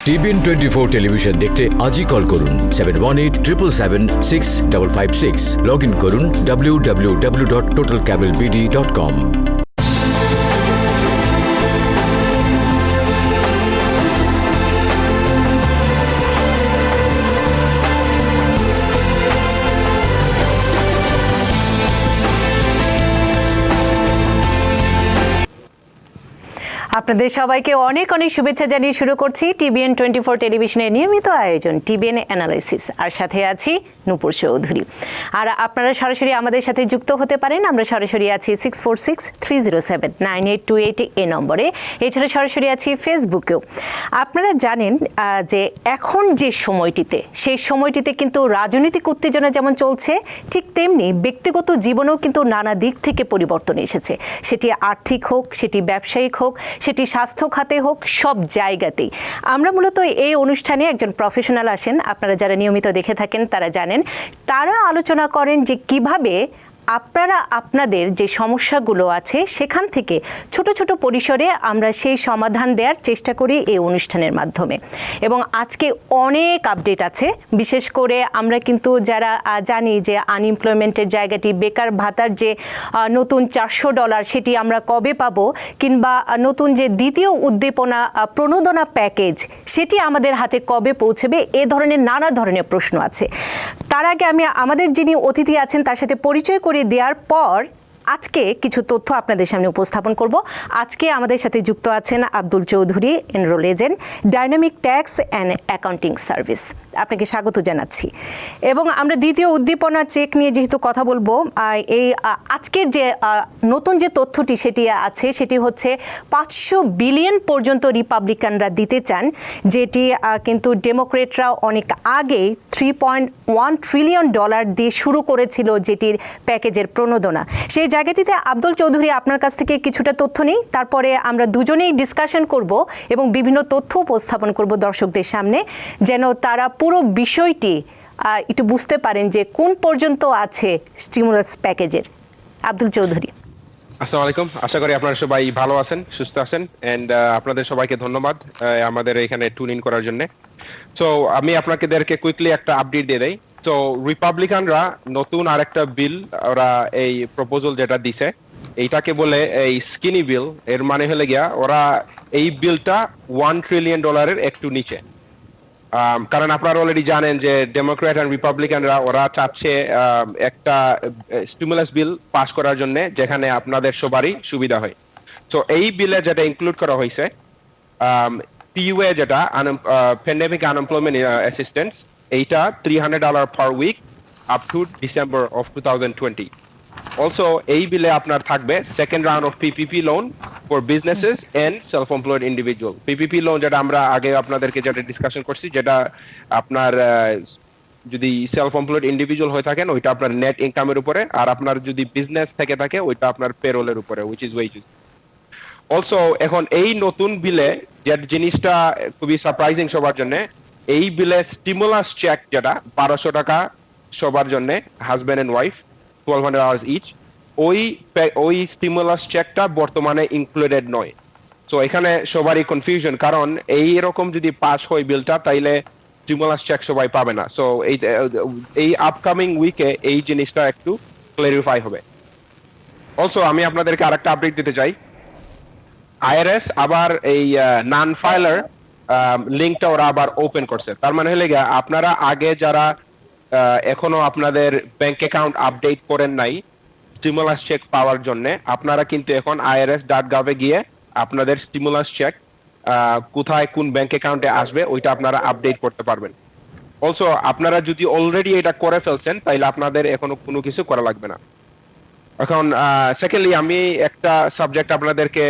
TBN 24 television দেখতে আজই call করুন 7187776556। লগ ইন করুন www.totalcablebd.com। আপনাদের সবাইকে অনেক অনেক শুভেচ্ছা জানিয়ে শুরু করছি টিবিএন 24 টেলিভিশনের নিয়মিত আয়োজন টিবিএন অ্যানালাইসিস। আর সাথে আছি নূপুর চৌধুরী। আর আপনারা সরাসরি আমাদের সাথে যুক্ত হতে পারেন। আমরা সরাসরি আছি 6463079828 এই নম্বরে। এছাড়া সরাসরি আছি ফেসবুকেও। আপনারা জানেন যে এখন যে সময়টিতে, সেই সময়টিতে কিন্তু রাজনৈতিক উত্তেজনা যেমন চলছে, ঠিক তেমনি ব্যক্তিগত জীবনেও কিন্তু নানা দিক থেকে পরিবর্তন এসেছে। সেটি আর্থিক হোক, সেটি ব্যবসায়িক হোক, সেটি স্বাস্থ্য খাতে হোক, সব জায়গাতেই। আমরা মূলত এই অনুষ্ঠানে একজন প্রফেশনাল আসেন, আপনারা যারা নিয়মিত দেখে থাকেন তারা জানেন। তারা আলোচনা করেন যে কিভাবে আপনারা আপনাদের যে সমস্যাগুলো আছে সেখান থেকে ছোট ছোট পরিসরে আমরা সেই সমাধান দেওয়ার চেষ্টা করি এই অনুষ্ঠানের মাধ্যমে। এবং আজকে অনেক আপডেট আছে। বিশেষ করে আমরা কিন্তু যারা জানি যে আনএমপ্লয়মেন্টের জায়গাটি, বেকার ভাতার যে নতুন $400 সেটি আমরা কবে পাবো, কিংবা নতুন যে দ্বিতীয় উদ্দীপনা প্রণোদনা প্যাকেজ সেটি আমাদের হাতে কবে পৌঁছবে, এ ধরনের নানা ধরনের প্রশ্ন আছে। তার আগে আমি আমাদের যিনি অতিথি আছেন তার সাথে পরিচয় করে দেওয়ার পর আজকে কিছু তথ্য আপনাদের সামনে উপস্থাপন করব। আজকে আমাদের সাথে যুক্ত আছেন Abdul Chowdhury, enrolled agent, dynamic tax and accounting service. আপনাকে স্বাগত জানাচ্ছি। এবং আমরা দ্বিতীয় উদ্দীপনা চেক নিয়ে যেহেতু কথা বলবো, এই আজকের যে নতুন যে তথ্যটি সেটি আছে সেটি হচ্ছে 500 বিলিয়ন পর্যন্ত রিপাবলিকানরা দিতে চান, যেটি কিন্তু ডেমোক্রেটরা অনেক আগেই $3.1 ট্রিলিয়ন দিয়ে শুরু করেছিল, যেটির প্যাকেজের প্রণোদনা। সেই জায়গাটিতে আব্দুল চৌধুরী আপনার কাছ থেকে কিছুটা তথ্য নিই, তারপরে আমরা দুজনেই ডিসকাশন করব এবং বিভিন্ন তথ্য উপস্থাপন করব দর্শকদের সামনে, যেন তারা পুরো বিষয়টি একটু বুঝতে পারেন যে কোন পর্যন্ত আছে স্টিমুলাস প্যাকেজের। আব্দুল চৌধুরী। আসসালামু আলাইকুম। আশা করি আপনারা সবাই ভালো আছেন, সুস্থ আছেন। এন্ড আপনাদের সবাইকে ধন্যবাদ আমাদের এখানে টুন ইন করার জন্য। সো আমি আপনাদেরকে কুইকলি একটা আপডেট দিয়ে দেই। তো রিপাবলিকানরা নতুন আরেকটা বিল, ওরা এই প্রপোজাল যেটা দিছে, এইটাকে বলে এই স্কিনি বিল। এর মানে হলে গিয়া ওরা এই বিলটা $1 ট্রিলিয়ন একটু নিচে। কারণ আপনারা অলরেডি জানেন যে ডেমোক্র্যাট আর রিপাবলিকানরা ওরা চাচ্ছে একটা স্টিমুলাস বিল পাস করার জন্য যেখানে আপনাদের সবারই সুবিধা হয়। তো এই বিলে যেটা ইনক্লুড করা হয়েছে, PUA যেটা প্যান্ডেমিক আনএমপ্লয়মেন্ট অ্যাসিস্ট্যান্স, এইটা $300 per week up to December of 2020। Also এই বিলে আপনার থাকবে second round of PPP loan for businesses and self employed individual. PPP loan যেটা আমরা আগে আপনাদেরকে যেটা ডিসকাশন করছি, যেটা আপনার যদি সেলফ এমপ্লয়েড ইন্ডিভিজুয়াল হয়ে থাকেন ওইটা আপনার নেট ইনকামের উপরে, আর আপনার যদি বিজনেস থেকে থাকে ওইটা আপনার পেরোলের উপরে, উইচ ইজ ওয়েজেস। অলসো এখন এই নতুন বিলে যে জিনিসটা খুবই সারপ্রাইজিং সবার জন্য, এই বিলে স্টিমুলাস চেক যেটা $1200 সবার জন্য, হাজব্যান্ড এন্ড ওয়াইফ, $1200 ইচ, ওই স্টিমুলাস চেকটা বর্তমানে ইনক্লুডেড নয়। সো এখানে সবারই কনফিউশন, কারণ এই রকম যদি পাস হয় বিলটা তাইলে স্টিমুলাস চেক সবাই পাবে না। সো এই আপকামিং উইকে এই জিনিসটা একটু ক্লারিফাই হবে। অলসো আমি আপনাদেরকে আরেকটা আপডেট দিতে চাই। IRS আবার এই নন ফাইলার লিঙ্কটা ওরা আবার ওপেন করছে। তার মানে হলে গিয়া আপনারা আগে যারা এখনো আপনাদের ব্যাংক অ্যাকাউন্ট আপডেট করেন নাই স্টিমুলাস চেক পাওয়ার জন্য, আপনারা কিন্তু এখন irs.gov-এ গিয়ে আপনাদের স্টিমুলাস চেক কোথায় কোন ব্যাংক অ্যাকাউন্টে আসবে ওইটা আপনারা আপডেট করতে পারবেন। অলসো আপনারা যদি অলরেডি এটা করে ফেলছেন তাইলে আপনাদের এখনো কোনো কিছু করা লাগবে না। এখন সেকেন্ডলি আমি একটা সাবজেক্ট আপনাদেরকে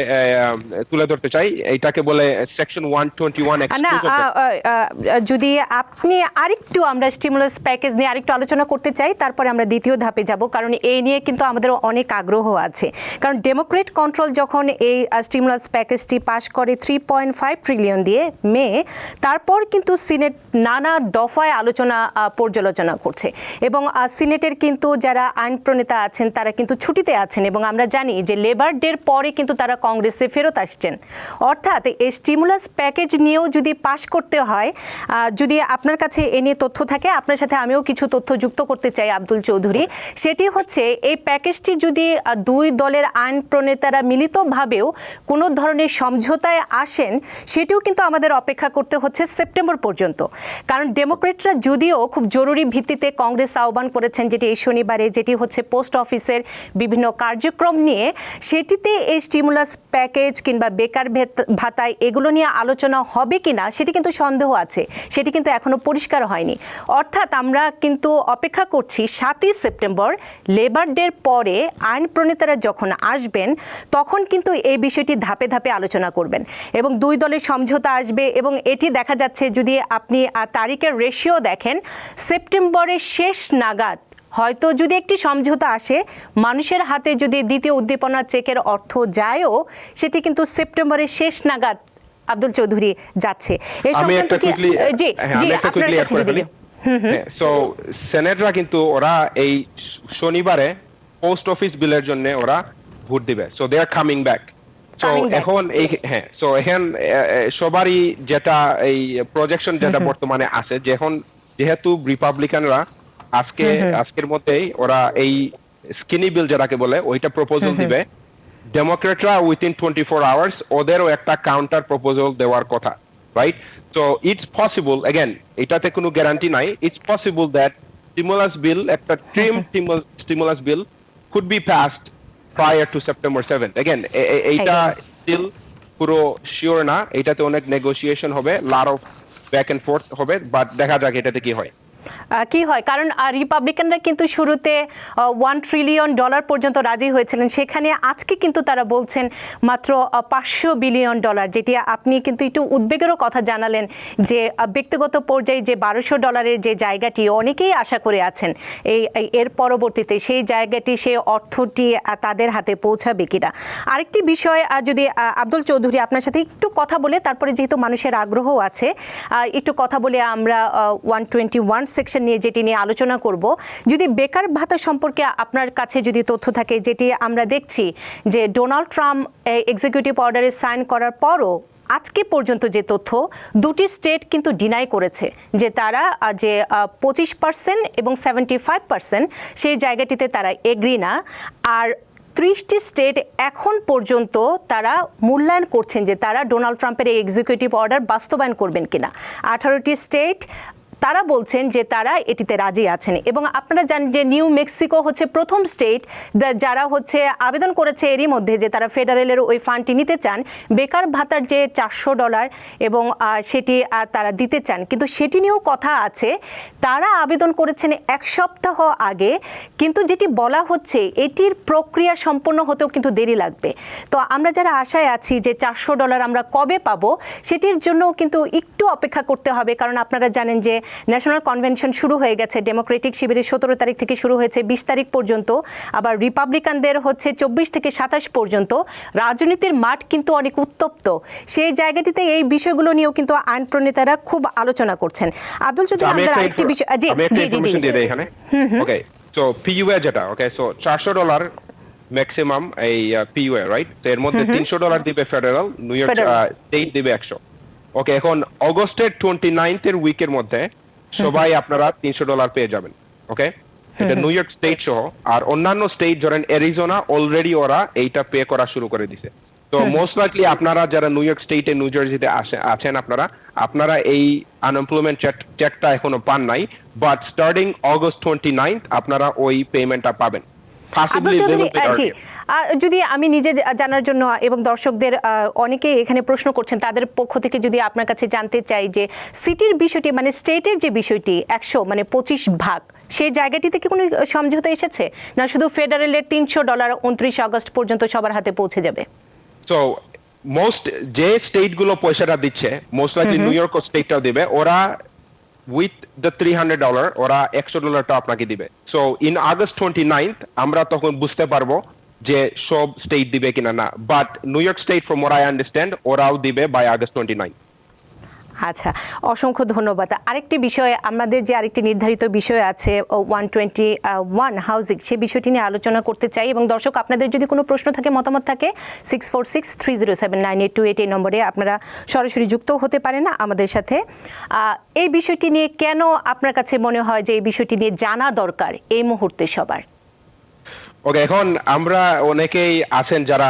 তুলে ধরতে চাই, এইটাকে বলে সেকশন 121। না, যদি আপনি আরেকটু আমরা স্টিমুলাস প্যাকেজ নিয়ে আরেকটু আলোচনা করতে চাই, তারপরে আমরা দ্বিতীয় ধাপে যাব, কারণ এই নিয়ে কিন্তু আমাদের অনেক আগ্রহ আছে। কারণ ডেমোক্রেট কন্ট্রোল যখন এই স্টিমুলাস প্যাকেজটি পাস করে 3.5 ট্রিলিয়ন দিয়ে মে, তারপর কিন্তু সিনেট নানা দফায় আলোচনা পর্যালোচনা করছে এবং সিনেটের কিন্তু যারা আইন প্রণেতা আছেন তারা কিন্তু ছুটিতে আছেন এবং আমরা জানি যে লেবার ডের পরে কিন্তু তারা কংগ্রেসে ফেরত আসছেন। অর্থাৎ এই স্টিমুলাস প্যাকেজ নিয়েও যদি পাশ করতে হয়, যদি আপনার কাছে এ নিয়ে তথ্য থাকে, আপনার সাথে আমিও কিছু তথ্য যুক্ত করতে চাই আব্দুল চৌধুরী। সেটি হচ্ছে এই প্যাকেজটি যদি দুই দলের আইন প্রণেতারা মিলিতভাবেও কোনো ধরনের সমঝোতায় আসেন, সেটিও কিন্তু আমাদের অপেক্ষা করতে হচ্ছে সেপ্টেম্বর পর্যন্ত। কারণ ডেমোক্রেটরা যদিও খুব জরুরি ভিত্তিতে কংগ্রেস আহ্বান করেছেন, যেটি এই শনিবারে, যেটি হচ্ছে পোস্ট অফিসের বিভিন্ন কার্যক্রম নিয়ে, সেটিতে এই স্টিমুলাস প্যাকেজ কিংবা বেকার ভাতায় এগুলো নিয়ে আলোচনা হবে কিনা সেটি কিন্তু সন্দেহ আছে, সেটি কিন্তু এখনো পরিষ্কার হয়নি। অর্থাৎ আমরা কিন্তু অপেক্ষা করছি 7ই সেপ্টেম্বর লেবার ডের পরে আইন প্রণেতারা যখন আসবেন তখন কিন্তু এই বিষয়টি ধাপে ধাপে আলোচনা করবেন এবং দুই দলের সমঝোতা আসবে। এবং এটি দেখা যাচ্ছে, যদি আপনি তারিখের রেশিও দেখেন, সেপ্টেম্বরের শেষ নাগাদ হয়তো যদি একটি সমঝোতা আসে, মানুষের হাতে যদি দ্বিতীয় উদ্দীপনা চেকের অর্থ যায়ও, সেটি কিন্তু সেপ্টেম্বরের শেষ নাগাদ আব্দুল চৌধুরী যাচ্ছে। এই সংক্রান্ত কি জি জি আপনার কাছে যদি সো সেনেটরা কিন্তু ওরা এই শনিবারে পোস্ট অফিস বিলের জন্য ওরা ভোট দিবে, so they are coming back. So এখন এই সো এখন সবারই যেটা এই প্রজেকশন যেটা বর্তমানে আছে, যেহেতু রিপাবলিকানরা আজকের মধ্যেই ওরা এই স্কিনি বিল যেটাকে বলে ওইটা প্রপোজাল দিবে, ডেমোক্রেটরা উইথিন 24 আওয়ার্স ওদেরও একটা কাউন্টার প্রপোজাল দেওয়ার কথা, right? So it's possible, again এটাতে কোনো গ্যারান্টি নাই, ইটস পসিবল দ্যাট স্টিমুলাস বিল, একটা trim stimulus bill could be passed prior to September 7th. Again, এইটা still পুরো শিওর না, এটাতে অনেক নেগোসিয়েশন হবে, lot of back and forth হবে, বাট দেখা যাক এটাতে কি হয়। কারণ রিপাবলিকানরা কিন্তু শুরুতে $1 ট্রিলিয়ন পর্যন্ত রাজি হয়েছিলেন, সেখানে আজকে কিন্তু তারা বলছেন মাত্র $500 বিলিয়ন, যেটি আপনি কিন্তু একটু উদ্বেগেরও কথা জানালেন যে ব্যক্তিগত পর্যায়ে যে $1200 যে জায়গাটি অনেকেই আশা করে আছেন এর পরবর্তীতে সেই জায়গাটি, সেই অর্থটি তাদের হাতে পৌঁছাবে কিনা। আরেকটি বিষয় যদি আব্দুল চৌধুরী আপনার সাথে একটু কথা বলে, তারপরে যেহেতু মানুষের আগ্রহ আছে, একটু কথা বলে আমরা 121 সেকশন নিয়ে যেটি নিয়ে আলোচনা করব। যদি বেকার ভাতা সম্পর্কে আপনার কাছে যদি তথ্য থাকে, যেটি আমরা দেখছি যে ডোনাল্ড ট্রাম্প এক্সিকিউটিভ অর্ডারে সাইন করার পরও আজকে পর্যন্ত যে তথ্য, দুটি স্টেট কিন্তু ডিনাই করেছে যে তারা যে 25% এবং 75% সেই জায়গাটিতে তারা এগ্রি না। আর 30টি স্টেট এখন পর্যন্ত তারা মূল্যায়ন করছেন যে তারা ডোনাল্ড ট্রাম্পের এই এক্সিকিউটিভ অর্ডার বাস্তবায়ন করবেন কিনা। 18টি স্টেট তারা বলছেন যে তারা এটিতে রাজি আছেন। এবং আপনারা জানেন যে নিউ মেক্সিকো হচ্ছে প্রথম স্টেট যারা হচ্ছে আবেদন করেছে এরই মধ্যে যে তারা ফেডারেলের ওই ফান্ডটি নিতে চান, বেকার ভাতার যে $400 এবং সেটি তারা দিতে চান, কিন্তু সেটি নিয়েও কথা আছে। তারা আবেদন করেছেন 1 সপ্তাহ আগে, কিন্তু যেটি বলা হচ্ছে এটির প্রক্রিয়া সম্পন্ন হতেও কিন্তু দেরি লাগবে। তো আমরা যারা আশায় আছি যে $400 আমরা কবে পাবো, সেটির জন্য কিন্তু একটু অপেক্ষা করতে হবে। কারণ আপনারা জানেন যে ন্যাশনাল কনভেনশন শুরু হয়ে গেছে, ডেমোক্রেটিক শিবিরের 17 তারিখ থেকে শুরু হয়েছে 20 তারিখ পর্যন্ত, আবার রিপাবলিকানদের হচ্ছে 24 থেকে 27 পর্যন্ত। রাজনীতির মাঠ কিন্তু অনেক উত্তপ্ত, সেই জায়গাটিতে এই বিষয়গুলো নিয়েও কিন্তু আইন প্রণেতারা খুব আলোচনা করছেন। আব্দুল চৌধুরী, আমাদের আরেকটি বিষয় জি জি জি এখানে ওকে, সো পিইউএ যেটা, ওকে, সো $400 ম্যাক্সিমাম এই পিইউএ, রাইট? তো এর মধ্যে $300 দিবে ফেডারেল, নিউ ইয়র্ক স্টেট দিবে 100। ওকে, এখন অগস্টের 29th এর উইকের মধ্যে সবাই আপনারা $300 পেয়ে যাবেন। ওকে, এটা নিউ ইয়র্ক স্টেট সহ, আর অন্যান্য স্টেট ধরেন অ্যারিজোনা অলরেডি ওরা এইটা পে করা শুরু করে দিছে। তো মোস্ট লাইকলি আপনারা যারা নিউ ইয়র্ক স্টেটে, নিউ জার্সিতে আছেন, আপনারা এই আনএমপ্লয়মেন্ট চেকটা এখনো পান নাই, বাট স্টার্টিং অগস্ট 29th আপনারা ওই পেমেন্টটা পাবেন। যদি আমি নিজে জানার জন্য এবং দর্শকদের অনেকে এখানে প্রশ্ন করছেন, তাদের পক্ষ থেকে যদি আপনার কাছে জানতে চাই যে সিটির বিষয়টি, মানে স্টেটের যে বিষয়টি 100 মানে 25 সেই জায়গাটিতে কি কোনো সমঝোতা এসেছে, না শুধু ফেডারেলের $300 29 আগস্ট পর্যন্ত সবার হাতে পৌঁছে যাবে? সো যে স্টেটগুলো পয়সাটা দিচ্ছে, মোস্ট লাইকলি নিউ ইয়র্ক স্টেটটাও দিবে, ওরা উইথ দ্য $300 ওরা $100টা আপনাকে দিবে। সো ইন আগস্ট 29th আমরা তখন বুঝতে পারবো যে সব স্টেট দিবে কিনা না, but new York state from what I understand ওরাও দিবে বাই আগস্ট 29th। আচ্ছা, অসংখ্য ধন্যবাদ। আরেকটি বিষয়, আমাদের যে আরেকটি নির্ধারিত বিষয় আছে 121 হাউজিং, সেই বিষয়টি নিয়ে আলোচনা করতে চাই। এবং দর্শক, আপনাদের যদি কোনো প্রশ্ন থাকে, মতামত থাকে, 6463079828 এই নম্বরে আপনারা সরাসরি যুক্ত হতে পারেন আমাদের সাথে। এই বিষয়টি নিয়ে কেন আপনার কাছে মনে হয় যে এই বিষয়টি নিয়ে জানা দরকার এই মুহূর্তে সবার? ওকে, এখন আমরা অনেকেই আছেন যারা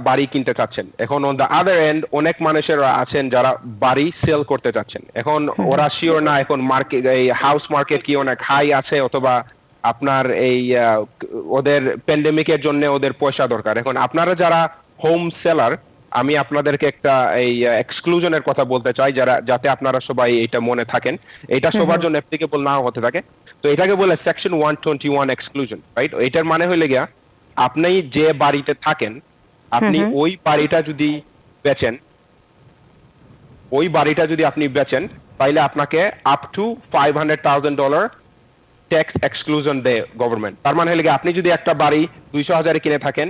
বাড়ি কিনতে চাচ্ছেন। এখন অন দ্য আদার এন্ড অনেক মানুষেরা আছেন যারা বাড়ি সেল করতে চাচ্ছেন। এখন ওরা শিওর না এখন মার্কেট, এই হাউস মার্কেট কি অনেক হাই আছে, অথবা আপনার এই ওদের প্যান্ডেমিকের জন্য ওদের পয়সা দরকার। এখন আপনারা যারা হোম সেলার, আমি আপনাদেরকে একটা এই এক্সক্লুশনের কথা বলতে চাই, যাতে আপনারা সবাই এটা মনে থাকেন। এটা সবার জন্য অ্যাপ্লিকেবল নাও হতে থাকে। তো এটাকে বলে সেকশন 121 এক্সক্লুশন, রাইট? এটার মানে হইলে গিয়া, আপনি যে বাড়িতে থাকেন, আপনি ওই বাড়িটা যদি বেচেন, তাহলে আপনাকে আপ টু $500,000 ট্যাক্স এক্সক্লুশন দেয় গভর্নমেন্ট। তার মানে হইলে গিয়া, আপনি যদি একটা বাড়ি 200,000 কিনে থাকেন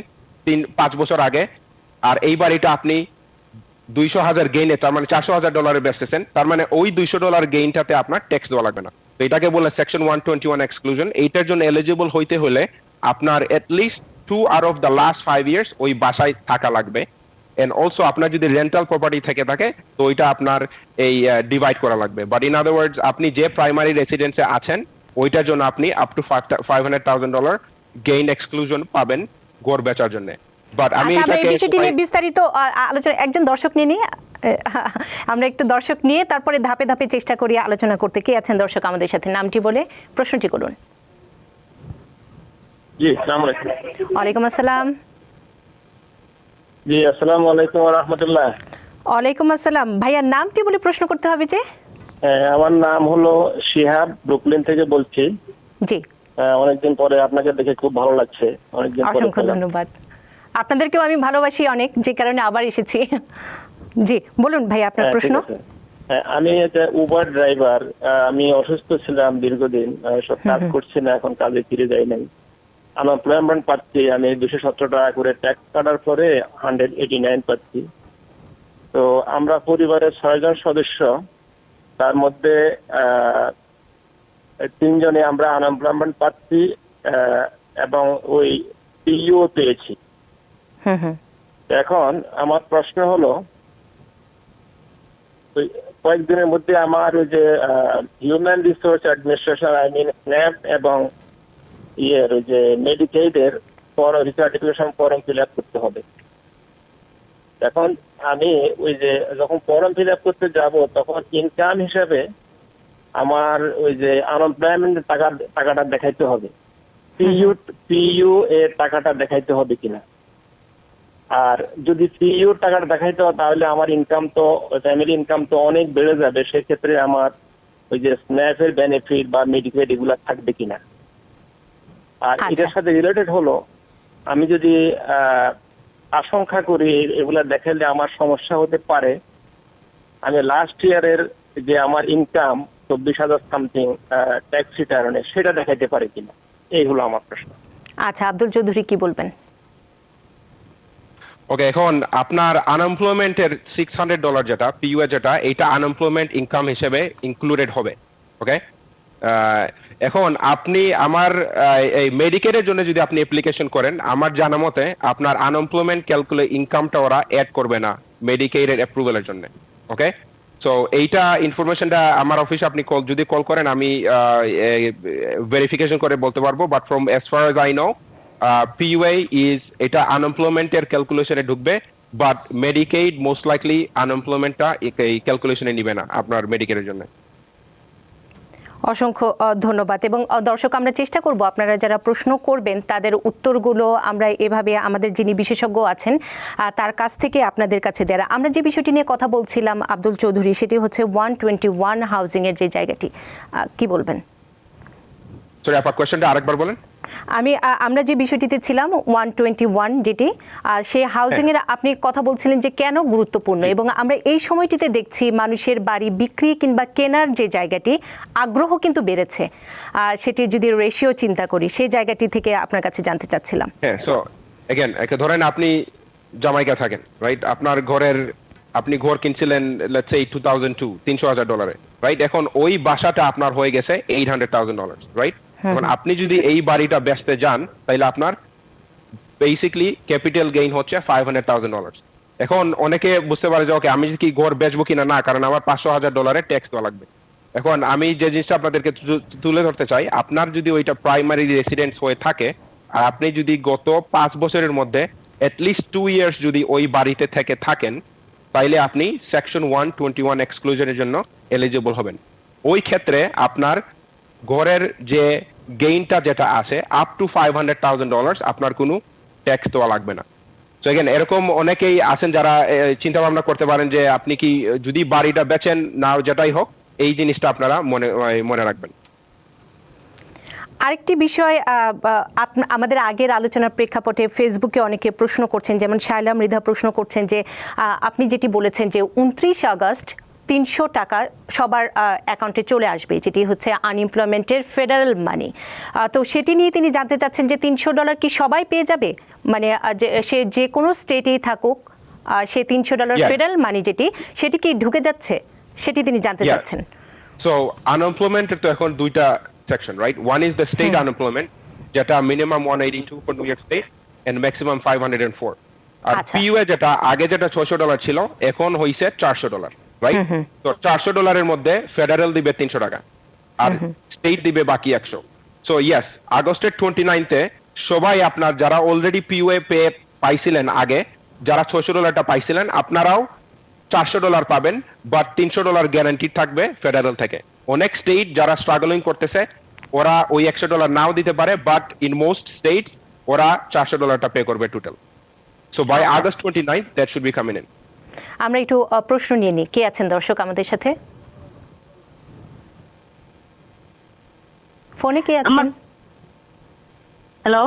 5 বছর আগে, আর এই বাড়িটা আপনি 200,000 গেইনে, তার মানে $400,000 বেচতেছেন, তার মানে ওই $200 গেইনটাতে আপনার ট্যাক্স দেওয়া লাগবে না। তো এটাকে বলে সেকশন 121 এক্সক্লুশন। এইটার জন্য এলিজিবল হইতে হলে আপনার at least 2 out of the last 5 years ওই বাসায় থাকা লাগবে। এন্ড অলসো আপনার যদি রেন্টাল প্রপার্টি থেকে থাকে, তো ওইটা আপনার এই ডিভাইড করা লাগবে। বাট ইন আদার ওয়ার্ডস, আপনি যে প্রাইমারি রেসিডেন্সে আছেন, ওইটার জন্য আপনি আপ টু $500,000 গেইন এক্সক্লুশন পাবেন ঘর বেচার জন্য। বাট আমি আমরা এই বিষয়টি নিয়ে বিস্তারিত আলোচনা একজন দর্শক নিয়ে আমরা একটু দর্শক নিয়ে তারপরে ধাপে ধাপে চেষ্টা করি আলোচনা করতে। কে আছেন দর্শক আমাদের সাথে? নামটি বলে প্রশ্নটি করুন। জি, আসসালামু আলাইকুম। ওয়ালাইকুম আসসালাম। জি, আসসালামু আলাইকুম ওয়া রাহমাতুল্লাহ। ওয়ালাইকুম আসসালাম। ভাইয়ার নামটি বলে প্রশ্ন করতে হবে যে? আমার নাম হলো শিহাব, ব্রুকলিন থেকে বলছি। জি, অনেকদিন পরে আপনাকে দেখে খুব ভালো লাগছে। অনেকদিন পরে। অসংখ্য ধন্যবাদ। আপনাদেরকেও আমি ভালোবাসি অনেক, যে কারণে আবার এসেছি। জি, বলুন ভাই আপনার প্রশ্ন। আমি উবার ড্রাইভার। আমি অসুস্থ ছিলাম দীর্ঘদিন, সব কাজ করছি না, এখন কাজে ফিরে যাই নাই। আনএমপ্লয়মেন্ট পাচ্ছি আমি 217 টাকা করে, ট্যাক্স কাটার পরে 189 পাচ্ছি। তো আমরা পরিবারের 6 জন সদস্য, তার মধ্যে 3 জনে আমরা আনএমপ্লয়মেন্ট পাচ্ছি এবং ওই পিইউ পেয়েছি। এখন আমার প্রশ্ন হলো, কয়েকদিনের মধ্যে আমার ওই যে হিউম্যান রিসোর্স অ্যাডমিনিস্ট্রেশন, স্ন্যাপ এবং ওই যে মেডিকেইডের রিসার্টিফিকেশন ফর্ম ফিল আপ করতে হবে। এখন আমি ওই যে যখন ফর্ম ফিল আপ করতে যাব, তখন ইনকাম হিসাবে আমার ওই যে আনএমপ্লয়মেন্ট টাকাটা দেখাইতে হবে, পিইউ এর টাকাটা দেখাইতে হবে কিনা। আর যদি পিইউ টাকাটা দেখাইতে হয়, তাহলে আমার ইনকাম তো, ফ্যামিলি ইনকাম তো অনেক বেড়ে যাবে। সেক্ষেত্রে আমার ওই যে স্ন্যাপের বেনিফিট বা মেডিকেল এগুলা থাকবে কিনা। আর এটার সাথে রিলেটেড হলো, আমি যদি আশঙ্কা করি এগুলা দেখাইলে আমার সমস্যা হতে পারে, আমি লাস্ট ইয়ারের যে আমার ইনকাম 24,000 সামথিং ট্যাক্স রিটার্নে, সেটা দেখাইতে পারে কিনা। এই হলো আমার প্রশ্ন। আচ্ছা, আব্দুল চৌধুরী কি বলবেন? ওকে, এখন আপনার আনএমপ্লয়মেন্টের $600 যেটা পিইউ যেটা, এটা আনএমপ্লয়মেন্ট ইনকাম হিসেবে ইনক্লুডেড হবে। ওকে, এখন আপনি আমার এই মেডিকেলের জন্য যদি আপনি অ্যাপ্লিকেশন করেন, আমার জানা মতে আপনার আনএমপ্লয়মেন্ট ইনকামটা ওরা অ্যাড করবে না মেডিকেলের অ্যাপ্রুভালের জন্য। ওকে, সো এইটা ইনফরমেশনটা আমার অফিসে আপনি যদি কল করেন, আমি ভেরিফিকেশন করে বলতে পারবো। But from as far as I know, PUA is এটা আনএমপ্লয়মেন্টের ক্যালকুলেশনে ঢুকবে, বাট মেডিকেইড মোস্ট লাইকলি আনএমপ্লয়মেন্টটা এই ক্যালকুলেশনে নিবে না আপনার মেডিকেলের জন্য। অসংখ্য ধন্যবাদ। এবং দর্শক, আমরা চেষ্টা করব আপনারা যারা প্রশ্ন করবেন তাদের উত্তরগুলো আমরা এভাবে আমাদের যিনি বিশেষজ্ঞ আছেন তার কাছ থেকে আপনাদের কাছে দেওয়া। আমরা যে বিষয়টি নিয়ে কথা বলছিলাম আব্দুল চৌধুরী, সেটি হচ্ছে 121 হাউজিংয়ের যে জায়গাটি, কি বলবেন? সরি, আপনার কোয়েশ্চনটা আরেকবার বলেন। আমরা যে বিষয়টিতে ছিলাম 121 যেটি, সেই হাউজিং এর আপনি কথা বলছিলেন যে কেন গুরুত্বপূর্ণ, এবং আমরা এই সময়টিতে দেখছি মানুষের বাড়ি বিক্রি কিংবা কেনার যে জায়গাটি, আগ্রহ কিন্তু বেড়েছে। সেটির যদি রেশিও চিন্তা করি, সেই জায়গাটি থেকে আপনার কাছে জানতে চাচ্ছিলাম। হ্যাঁ, সো এগেন ধরেন আপনি জামাইকা থাকেন, রাইট? আপনার ঘরের আপনি ঘর কিনছিলেন লেটস সে 2002 $300,000, রাইট? এখন ওই বাসাটা আপনার হয়ে গেছে $800,000, রাইট? এখন আপনি যদি এই বাড়িটা বেচতে যান তাহলে আপনার বেসিক্যালি ক্যাপিটাল গেইন হচ্ছে $500,000। এখন অনেকে বুঝতে পারে যে ওকে আমি কি ঘর বেচবো কিনা, না, কারণ আমার $500,000 ট্যাক্স দেওয়া লাগবে। এখন আমি যে জিনিসটা আপনাদেরকে তুলে ধরতে চাই, আপনার যদি ওইটা প্রাইমারি রেসিডেন্স হয়ে থাকে আর আপনি যদি গত 5 বছরের মধ্যে অ্যাটলিস্ট 2 ইয়ার্স যদি ওই বাড়িতে থেকে থাকেন, তাইলে আপনি সেকশন 121 এক্সক্লুশনের জন্য এলিজিবল হবেন। ওই ক্ষেত্রে আপনার ঘরের যে গেইনটা যেটা আছে আপ টু $500,000 আপনার কোনো ট্যাক্স দেওয়া লাগবে না। তো এগেন এরকম অনেকেই আছেন যারা চিন্তা ভাবনা করতে পারেন যে আপনি কি যদি বাড়িটা বেচেন না যেটাই হোক, এই জিনিসটা আপনারা মনে রাখবেন। আরেকটি বিষয় আমাদের আগের আলোচনার প্রেক্ষাপটে ফেসবুকে অনেকে প্রশ্ন করছেন, যেমন শায়লা মৃধা প্রশ্ন করছেন যে আপনি যেটি বলেছেন যে 29 আগস্ট 300 টাকা সবার অ্যাকাউন্টে চলে আসবে, যেটি হচ্ছে আনএমপ্লয়মেন্টের ফেডারেল মানি। তো সেটি নিয়ে তিনি জানতে চাচ্ছেন যে $300 কি সবাই পেয়ে যাবে, মানে সে যে কোনো স্টেটেই থাকুক সে $300 ফেডারেল মানি সেটি কি ঢুকে যাচ্ছে, সেটি তিনি জানতে চাচ্ছেন। সো আনএমপ্লয়মেন্টের তো এখন দুইটা section, right? One is the state unemployment, যেটা minimum 182 for New York state and maximum 504। আর পিইউ যেটা আগে যেটা $600 ছিল এখন হইছে $400, রাইট? তো $400 মধ্যে ফেডারেল দিবে $300 আর স্টেট দিবে বাকি 100। সো ইয়েস, আগস্টের 29-তে সবাই আপনার যারা অলরেডি পিইউ পে পাইছিলেন আগে, যারা $600টা পাইছিলেন, আপনারাও $400 পাবেন, বাট $300 গ্যারান্টি থাকবে ফেডারেল থেকে। অনেক স্টেট যারা স্ট্রাগলিং করতেছে ওরা ওই $100 নাও দিতে পারে, বাট ইন মোস্ট স্টেট ওরা $400টা পে করবে total. So by August 29 that should be coming in. আমরা একটু প্রশ্ন নিয়ে নিই। কে আছেন দর্শক আমাদের সাথে? ফোনে কে আছেন? হ্যালো,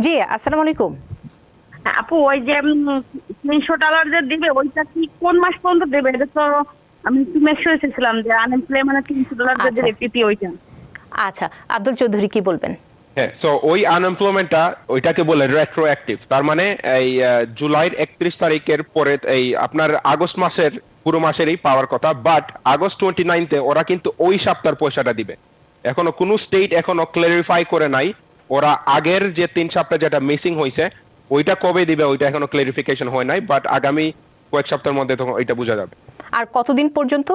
জি আসসালামু আলাইকুম। আপু ওই যে $300 যে দিবে ওইটা কি কোন মাস পর্যন্ত দেবে? এটা তো আমি একটু মেকশিওর এসেছিলাম যে আনএমপ্লয়মেন্ট $300 যে দেবে পিপি ওইটা। আচ্ছা, আব্দুল চৌধুরী কি বলবেন? হ্যাঁ, সো ওই আনএমপ্লয়মেন্টটা ওইটাকে বলে রেট্রোঅ্যাক্টিভ। তার মানে এই জুলাইয়ের 31 তারিখের পরে এই আপনার আগস্ট মাসের পুরো মাসেরই পাওয়ার কথা, বাট আগস্ট 29-তে ওরা কিন্তু ওই সপ্তাহের পয়সাটা দিবে। এখনো কোনো স্টেট এখনো ক্লারিফাই করে নাই ওরা আগের যে 3 সপ্তাহ যেটা মিসিং হয়েছে ওইটা কবে দিবে, ওইটা এখনো ক্লারিফিকেশন হয় নাই, বাট আগামী কয়েক সপ্তাহের মধ্যে তখন ওইটা বোঝা যাবে। আর কতদিন পর্যন্ত?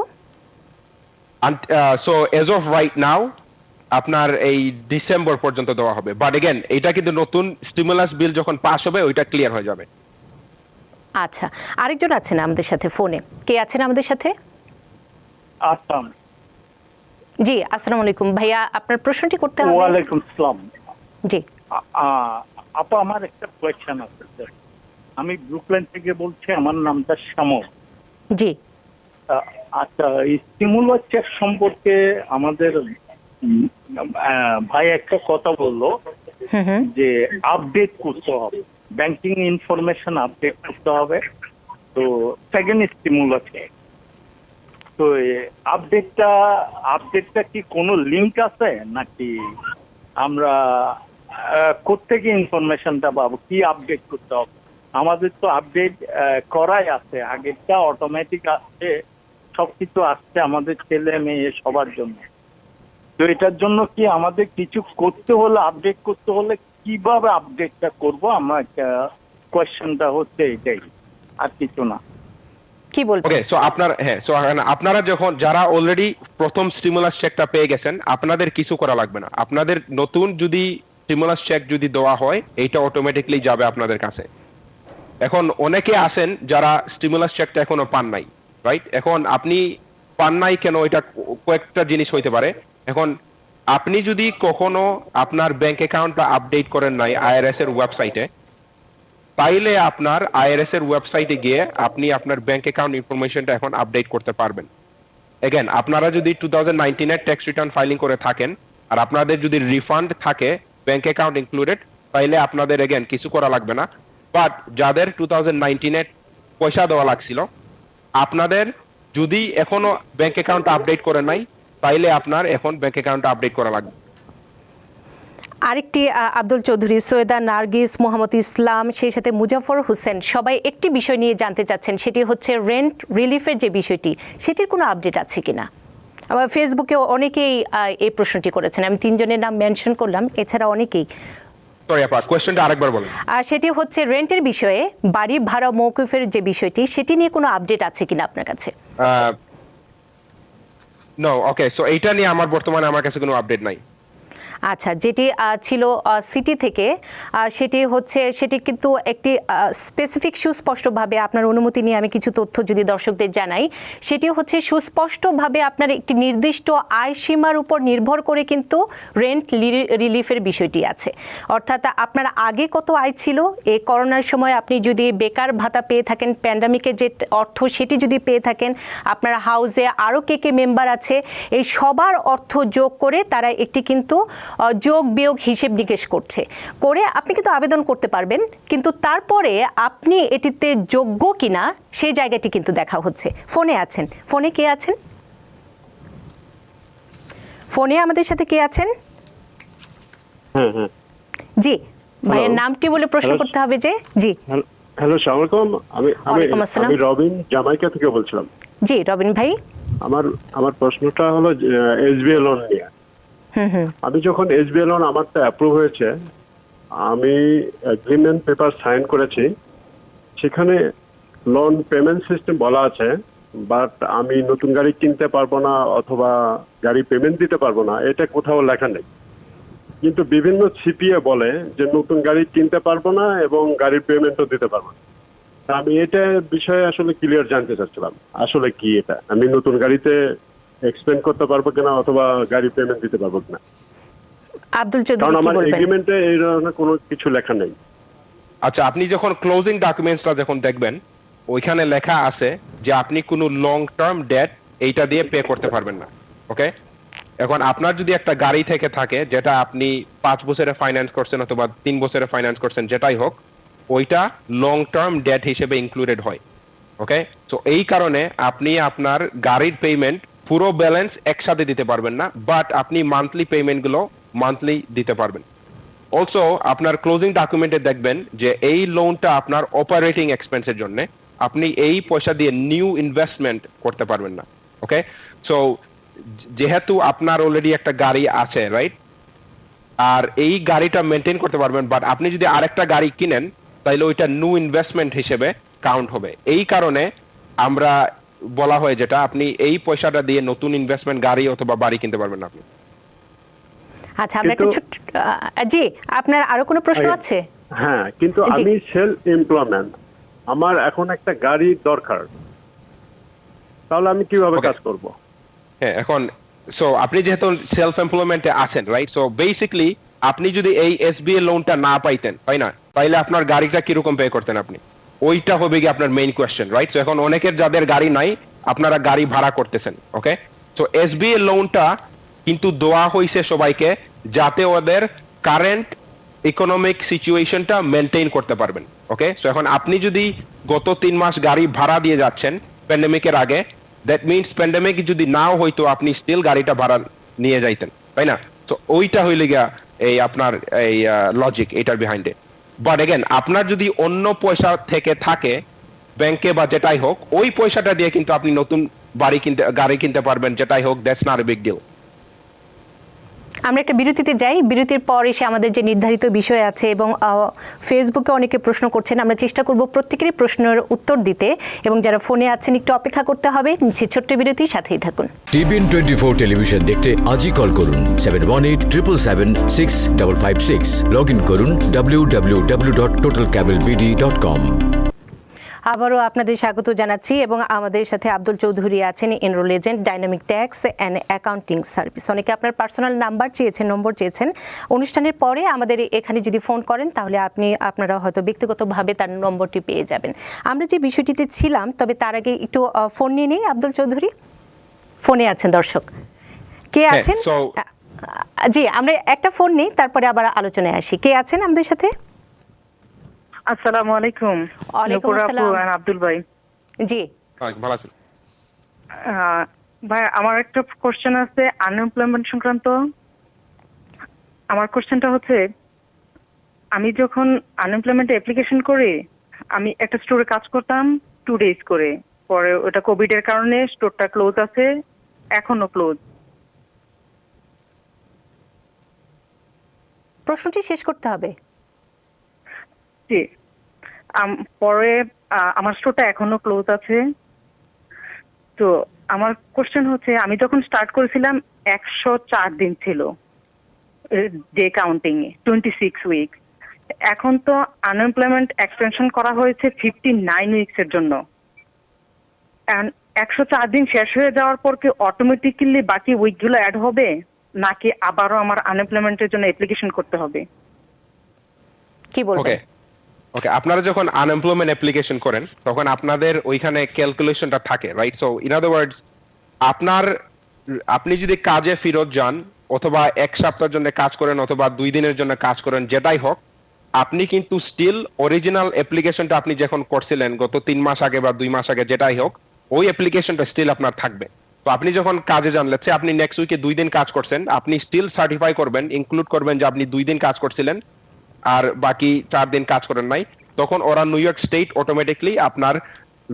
So as of right now আপনার এই ডিসেম্বর পর্যন্ত দেওয়া হবে, বাট এগেন এটা কিন্তু নতুন স্টিমুলাস বিল যখন পাস হবে ওইটা ক্লিয়ার হয়ে যাবে। আচ্ছা, আরেকজন আছেন আমাদের সাথে ফোনে। কে আছেন আমাদের সাথে? আসসালাম। জি আসসালামু আলাইকুম ভাইয়া, আপনার প্রশ্নটি করতে হবে। ওয়ালাইকুম আসসালাম। জি আপা, আমার একটা কোয়েশ্চেন আছে। আমি ব্রুকলিন থেকে বলছি, আমার নামটা শ্যামল। জি আচ্ছা, স্টিমুলাস চেক সম্পর্কে আমাদের ভাই একটা কথা বললো যে আপডেট করতে হবে, ব্যাংকিং ইনফরমেশন আপডেট করতে হবে। তো সেকেন্ড স্টিমুলাস চেক, তো আপডেটটা কি কোনো লিংক আছে নাকি আমরা কোত্থেকে ইনফরমেশনটা পাবো, কি আপডেট করতে হবে? আমাদের তো আপডেট করাই আছে, আগেরটা অটোমেটিক আসছে, সবকিছু আসছে আমাদের ছেলে মেয়ে সবার জন্য। তো এটার জন্য কি আমাদের কিছু করতে হলে, আপডেট করতে হলে কিভাবে আপডেটটা করব? আমার কোয়েশ্চেনটা হচ্ছে এটাই, আর কিছু না। কি বলবেন? ওকে, সো আপনারা যখন যারা অলরেডি প্রথম স্টিমুলাস চেকটা পেয়ে গেছেন, আপনাদের কিছু করা লাগবে না। আপনাদের নতুন যদি স্টিমুলাস চেক যদি দেওয়া হয় এইটা অটোমেটিকলি যাবে আপনাদের কাছে। এখন অনেকে আছেন যারা স্টিমুলাস চেকটা এখনো পান নাই, রাইট? এখন আপনি পান নাই কেন, এটা কয়েকটা জিনিস হইতে পারে। এখন আপনি যদি কখনো আপনার ব্যাংক অ্যাকাউন্টটা আপডেট করেন নাই আইআরএস এর ওয়েবসাইটে, তাইলে আপনার আইআরএস এর ওয়েবসাইটে গিয়ে আপনি আপনার ব্যাংক অ্যাকাউন্ট ইনফরমেশনটা এখন আপডেট করতে পারবেন। এগেন আপনারা যদি 2019-এর ট্যাক্স রিটার্ন ফাইলিং করে থাকেন আর আপনাদের যদি রিফান্ড থাকে ব্যাংক অ্যাকাউন্ট ইনক্লুডেড, তাইলে আপনাদের এগেন কিছু করা লাগবে না। বাট যাদের 2019-এর পয়সা দেওয়া লাগছিল, আপনাদের যদি এখনো ব্যাংক অ্যাকাউন্ট আপডেট করে নাই, তাইলে আপনার এখন ব্যাংক অ্যাকাউন্ট আপডেট করা লাগবে। আরেকটি আব্দুল চৌধুরী, সৈয়দা নার্গিস, মোহাম্মদ ইসলাম, সেই সাথে মুজাফর হোসেন সবাই একটি বিষয় নিয়ে জানতে চাচ্ছেন, সেটি হচ্ছে রেন্ট রিলিফের যে বিষয়টি, সেটির কোনো আপডেট আছে কিনা। আবার ফেসবুকে অনেকেই এই প্রশ্নটি করেছেন, আমি 3 জনের নাম মেনশন করলাম, এছাড়া অনেকেই। সরি আপা, কোয়েশ্চেনটা আরেকবার বলেন। আর সেটি হচ্ছে রেন্টের বিষয়ে বাড়ি ভাড়া মওকুফের যে বিষয়টি, সেটি নিয়ে কোনো আপডেট আছে কিনা আপনার কাছে। নো, ওকে, সো এইটা নিয়ে বর্তমানে আমার কাছে কোনো আপডেট নাই। আচ্ছা, যেটি ছিল সিটি থেকে, সেটি কিন্তু একটি স্পেসিফিক সুস্পষ্টভাবে, আপনার অনুমতি নিয়ে আমি কিছু তথ্য যদি দর্শকদের জানাই, সেটি হচ্ছে সুস্পষ্টভাবে আপনার একটি নির্দিষ্ট আয় সীমার উপর নির্ভর করে কিন্তু রেন্ট রিলিফের বিষয়টি আছে। অর্থাৎ আপনার আগে কত আয় ছিল, এই করোনার সময় আপনি যদি বেকার ভাতা পেয়ে থাকেন, প্যান্ডামিকের যে অর্থ সেটি যদি পেয়ে থাকেন, আপনার হাউসে আরও কে মেম্বার আছে, এই সবার অর্থ যোগ করে তারা একটি কিন্তু যোগ বিয়োগ হিসেব নিকেশ করে আপনি কিন্তু আবেদন করতে পারবেন, কিন্তু তারপরে আপনি এটিতে যোগ্য কিনা সেই জায়গাটি কিন্তু দেখা হচ্ছে। ফোনে আছেন, ফোনে কে আছেন? ফোনে আমাদের সাথে কে আছেন? হ্যাঁ হ্যাঁ, জি ভাইয়ের নামটি বলে প্রশ্ন করতে হবে যে। জি হ্যালো, আসসালামু আলাইকুম। ওয়ালাইকুম আসসালাম। আমি রবিন জামাইকা থেকে বলছিলাম। জি রবিন ভাই, আমার প্রশ্নটা হলো এসবিআই লোন নিয়ে। আমি যখন এসবিআই লোন আমারটা অ্যাপ্রুভ হয়েছে, আমি এগ্রিমেন্ট পেপার সাইন করেছি, সেখানে লোন পেমেন্ট সিস্টেম বলা আছে, বাট আমি নতুন গাড়ি কিনতে পারবো না অথবা গাড়ি পেমেন্ট দিতে পারবো না, এটা কোথাও লেখা নেই। কিন্তু বিভিন্ন সিপিএ বলে যে নতুন গাড়ি কিনতে পারবো না এবং গাড়ির পেমেন্টও দিতে পারবো না। আমি এটা বিষয়ে আসলে ক্লিয়ার জানতে চাচ্ছিলাম, আসলে কি এটা, আমি নতুন গাড়িতে এক্সপেন্ড করতে পারবো কিনা অথবা গাড়ি পেমেন্ট দিতে পারবো কিনা। আব্দুল কারণ চৌধুরী কি আমার বলবেন? এগ্রিমেন্টে এই ধরনের কোনো কিছু লেখা নেই। আচ্ছা, আপনি যখন ক্লোজিং ডকুমেন্টসটা যখন দেখবেন, ওইখানে লেখা আছে যে আপনি কোনো লং টার্ম ডেট এইটা দিয়ে পে করতে পারবেন না। ওকে, এখন আপনার যদি একটা গাড়ি থেকে থাকে যেটা আপনি 5 বছরে ফাইন্যান্স করছেন অথবা 3 বছরে ফাইন্যান্স করছেন, যেটাই হোক, ওইটা লং টার্ম ডেট হিসেবে ইনক্লুডেড হয়। ওকে, তো এই কারণে আপনি আপনার গাড়ির পেমেন্ট পুরো ব্যালেন্স একসাথে দিতে পারবেন না, বাট আপনি মান্থলি পেমেন্টগুলো মান্থলি দিতে পারবেন। অলসো আপনার ক্লোজিং ডকুমেন্টে দেখবেন যে এই লোনটা আপনার অপারেটিং এক্সপেন্সের জন্য, আপনি এই পয়সা দিয়ে নিউ ইনভেস্টমেন্ট করতে পারবেন না। ওকে, সো যেহেতু আপনার অলরেডি একটা গাড়ি আছে, রাইট, আর এই গাড়িটা মেনটেন করতে পারবেন, বাট আপনি যদি আরেকটা গাড়ি কিনেন তাহলে ওইটা নিউ ইনভেস্টমেন্ট হিসেবে কাউন্ট হবে। এই কারণে আমরা বলা হয় যেটা আপনি এই পয়সাটা দিয়ে নতুন ইনভেস্টমেন্ট গাড়ি অথবা বাড়ি কিনতে পারবেন না আপনি। আচ্ছা, আমরা একটা ছোট জি, আপনার আরো কোনো প্রশ্ন আছে? হ্যাঁ, কিন্তু জি। আমি সেলফ এমপ্লয়মেন্ট, আমার এখন একটা গাড়ি দরকার, তাহলে আমি কিভাবে Okay. কাজ করব? হ্যাঁ, এখন সো আপনি যেহেতু সেলফ এমপ্লয়মেন্টে আছেন, রাইট, সো বেসিক্যালি আপনি যদি এই এসবিআই লোনটা না পাইতেন, তাই না, তাইলে আপনার গাড়িটা কিরকম পে করতেন আপনি? ওইটা হবে কি আপনার মেইন কোয়েশ্চেন, রাইট? সো এখন অনেকের যাদের গাড়ি নাই, আপনারা গাড়ি ভাড়া করতেছেন। ওকে, সো এসবিআই লোনটা কিন্তু দেওয়া হয়েছে সবাইকে যাতে ওদের কারেন্ট ইকোনমিক সিচুয়েশনটা মেনটেন করতে পারবেন। ওকে, সো এখন আপনি যদি গত 3 মাস গাড়ি ভাড়া দিয়ে যাচ্ছেন প্যান্ডেমিকের আগে, দ্যাট মিনস প্যান্ডেমিক যদি নাও হইতো আপনি স্টিল গাড়িটা ভাড়া নিয়ে যাইতেন, তাই না? তো ওইটা হইলে গিয়া এই আপনার এই লজিক এটার বিহাইন্ডে। বাট এগেন, আপনার যদি অন্য পয়সা থেকে থাকে ব্যাংকে বা যেটাই হোক, ওই পয়সাটা দিয়ে কিন্তু আপনি নতুন গাড়ি কিনতে পারবেন, যেটাই হোক, that's not a big deal. আমরা একটা বিরতিতে যাই, বিরতির পর এসে আমাদের যে নির্ধারিত বিষয় আছে এবং ফেসবুকে অনেকে প্রশ্ন করছেন, আমরা চেষ্টা করব প্রত্যেকেরই প্রশ্নের উত্তর দিতে, এবং যারা ফোনে আছেন একটু অপেক্ষা করতে হবে। নিচ্ছে ছোট্ট বিরতি, সাথেই থাকুন। টিভিএন 24 টেলিভিশন দেখতে আজই কল করুন 7187777556। লগ ইন করুন www.totalcablebd.com। আবারও আপনাদের স্বাগত জানাচ্ছি, এবং আমাদের সাথে আব্দুল চৌধুরী আছেন, enrolled agent, dynamic tax and accounting service. অনেকে আপনার পার্সোনাল নম্বর চেয়েছেন। অনুষ্ঠানের পরে আমাদের এখানে যদি ফোন করেন তাহলে আপনারা হয়তো ব্যক্তিগতভাবে তার নম্বরটি পেয়ে যাবেন। আমরা যে বিষয়টিতে ছিলাম, তবে তার আগে একটু ফোন নিয়ে নিই। আব্দুল চৌধুরী ফোনে আছেন, দর্শক কে আছেন? জি, আমরা একটা ফোন নিই, তারপরে আবার আলোচনায় আসি। কে আছেন আমাদের সাথে? আসসালামু আলাইকুম। ওয়ালাইকুম আসসালাম। আব্দুল ভাই। জি ভালো আছেন ভাই, আমার একটা কোশ্চেন আছে আনএমপ্লয়মেন্ট সংক্রান্ত। আমার কোশ্চেনটা হচ্ছে, আমি যখন আনএমপ্লয়মেন্ট অ্যাপ্লিকেশন করি, আমি একটা স্টোরে কাজ করতাম 2 days করে, পরে ওটা কোভিড এর কারণে স্টোরটা ক্লোজ আছে, এখনো ক্লোজ। প্রশ্নটি শেষ করতে হবে। জি, পরে আমার স্টোরটা এখনো ক্লোজ আছে। তো আমার কোশ্চেন হচ্ছে, আমি যখন স্টার্ট করেছিলাম 104 দিন ছিল ডে কাউন্টিং এ, 26 উইক। এখন তো আনএমপ্লয়মেন্ট এক্সটেনশন করা হয়েছে 59 উইকস এর জন্য। 104 দিন শেষ হয়ে যাওয়ার পর কি অটোমেটিক্যালি বাকি উইকগুলো অ্যাড হবে, নাকি আবারও আমার আনএমপ্লয়মেন্টের জন্য অ্যাপ্লিকেশন করতে হবে? কি বলবেন? ওকে ওকে, আপনারা যখন আনএমপ্লয়মেন্ট অ্যাপ্লিকেশন করেন তখন আপনাদের ওইখানে ক্যালকুলেশনটা থাকে, রাইট? সো ইন আদার ওয়ার্ডস, আপনি যদি কাজে ফেরত যান অথবা 1 সপ্তাহের জন্য কাজ করেন অথবা 2 দিনের জন্য কাজ করেন, যেটাই হোক, আপনি কিন্তু স্টিল অরিজিনাল অ্যাপ্লিকেশনটা আপনি যখন করছিলেন গত 3 মাস আগে বা 2 মাস আগে, যেটাই হোক, ওই অ্যাপ্লিকেশনটা স্টিল আপনার থাকবে। তো আপনি যখন কাজে যান, লেটস সে আপনি নেক্সট উইকে 2 দিন কাজ করছেন, আপনি স্টিল সার্টিফাই করবেন, ইনক্লুড করবেন যে আপনি 2 দিন কাজ করছিলেন আর বাকি 4 দিন কাজ করেন নাই। তখন ওরা নিউ ইয়র্ক স্টেট অটোমেটিকলি আপনার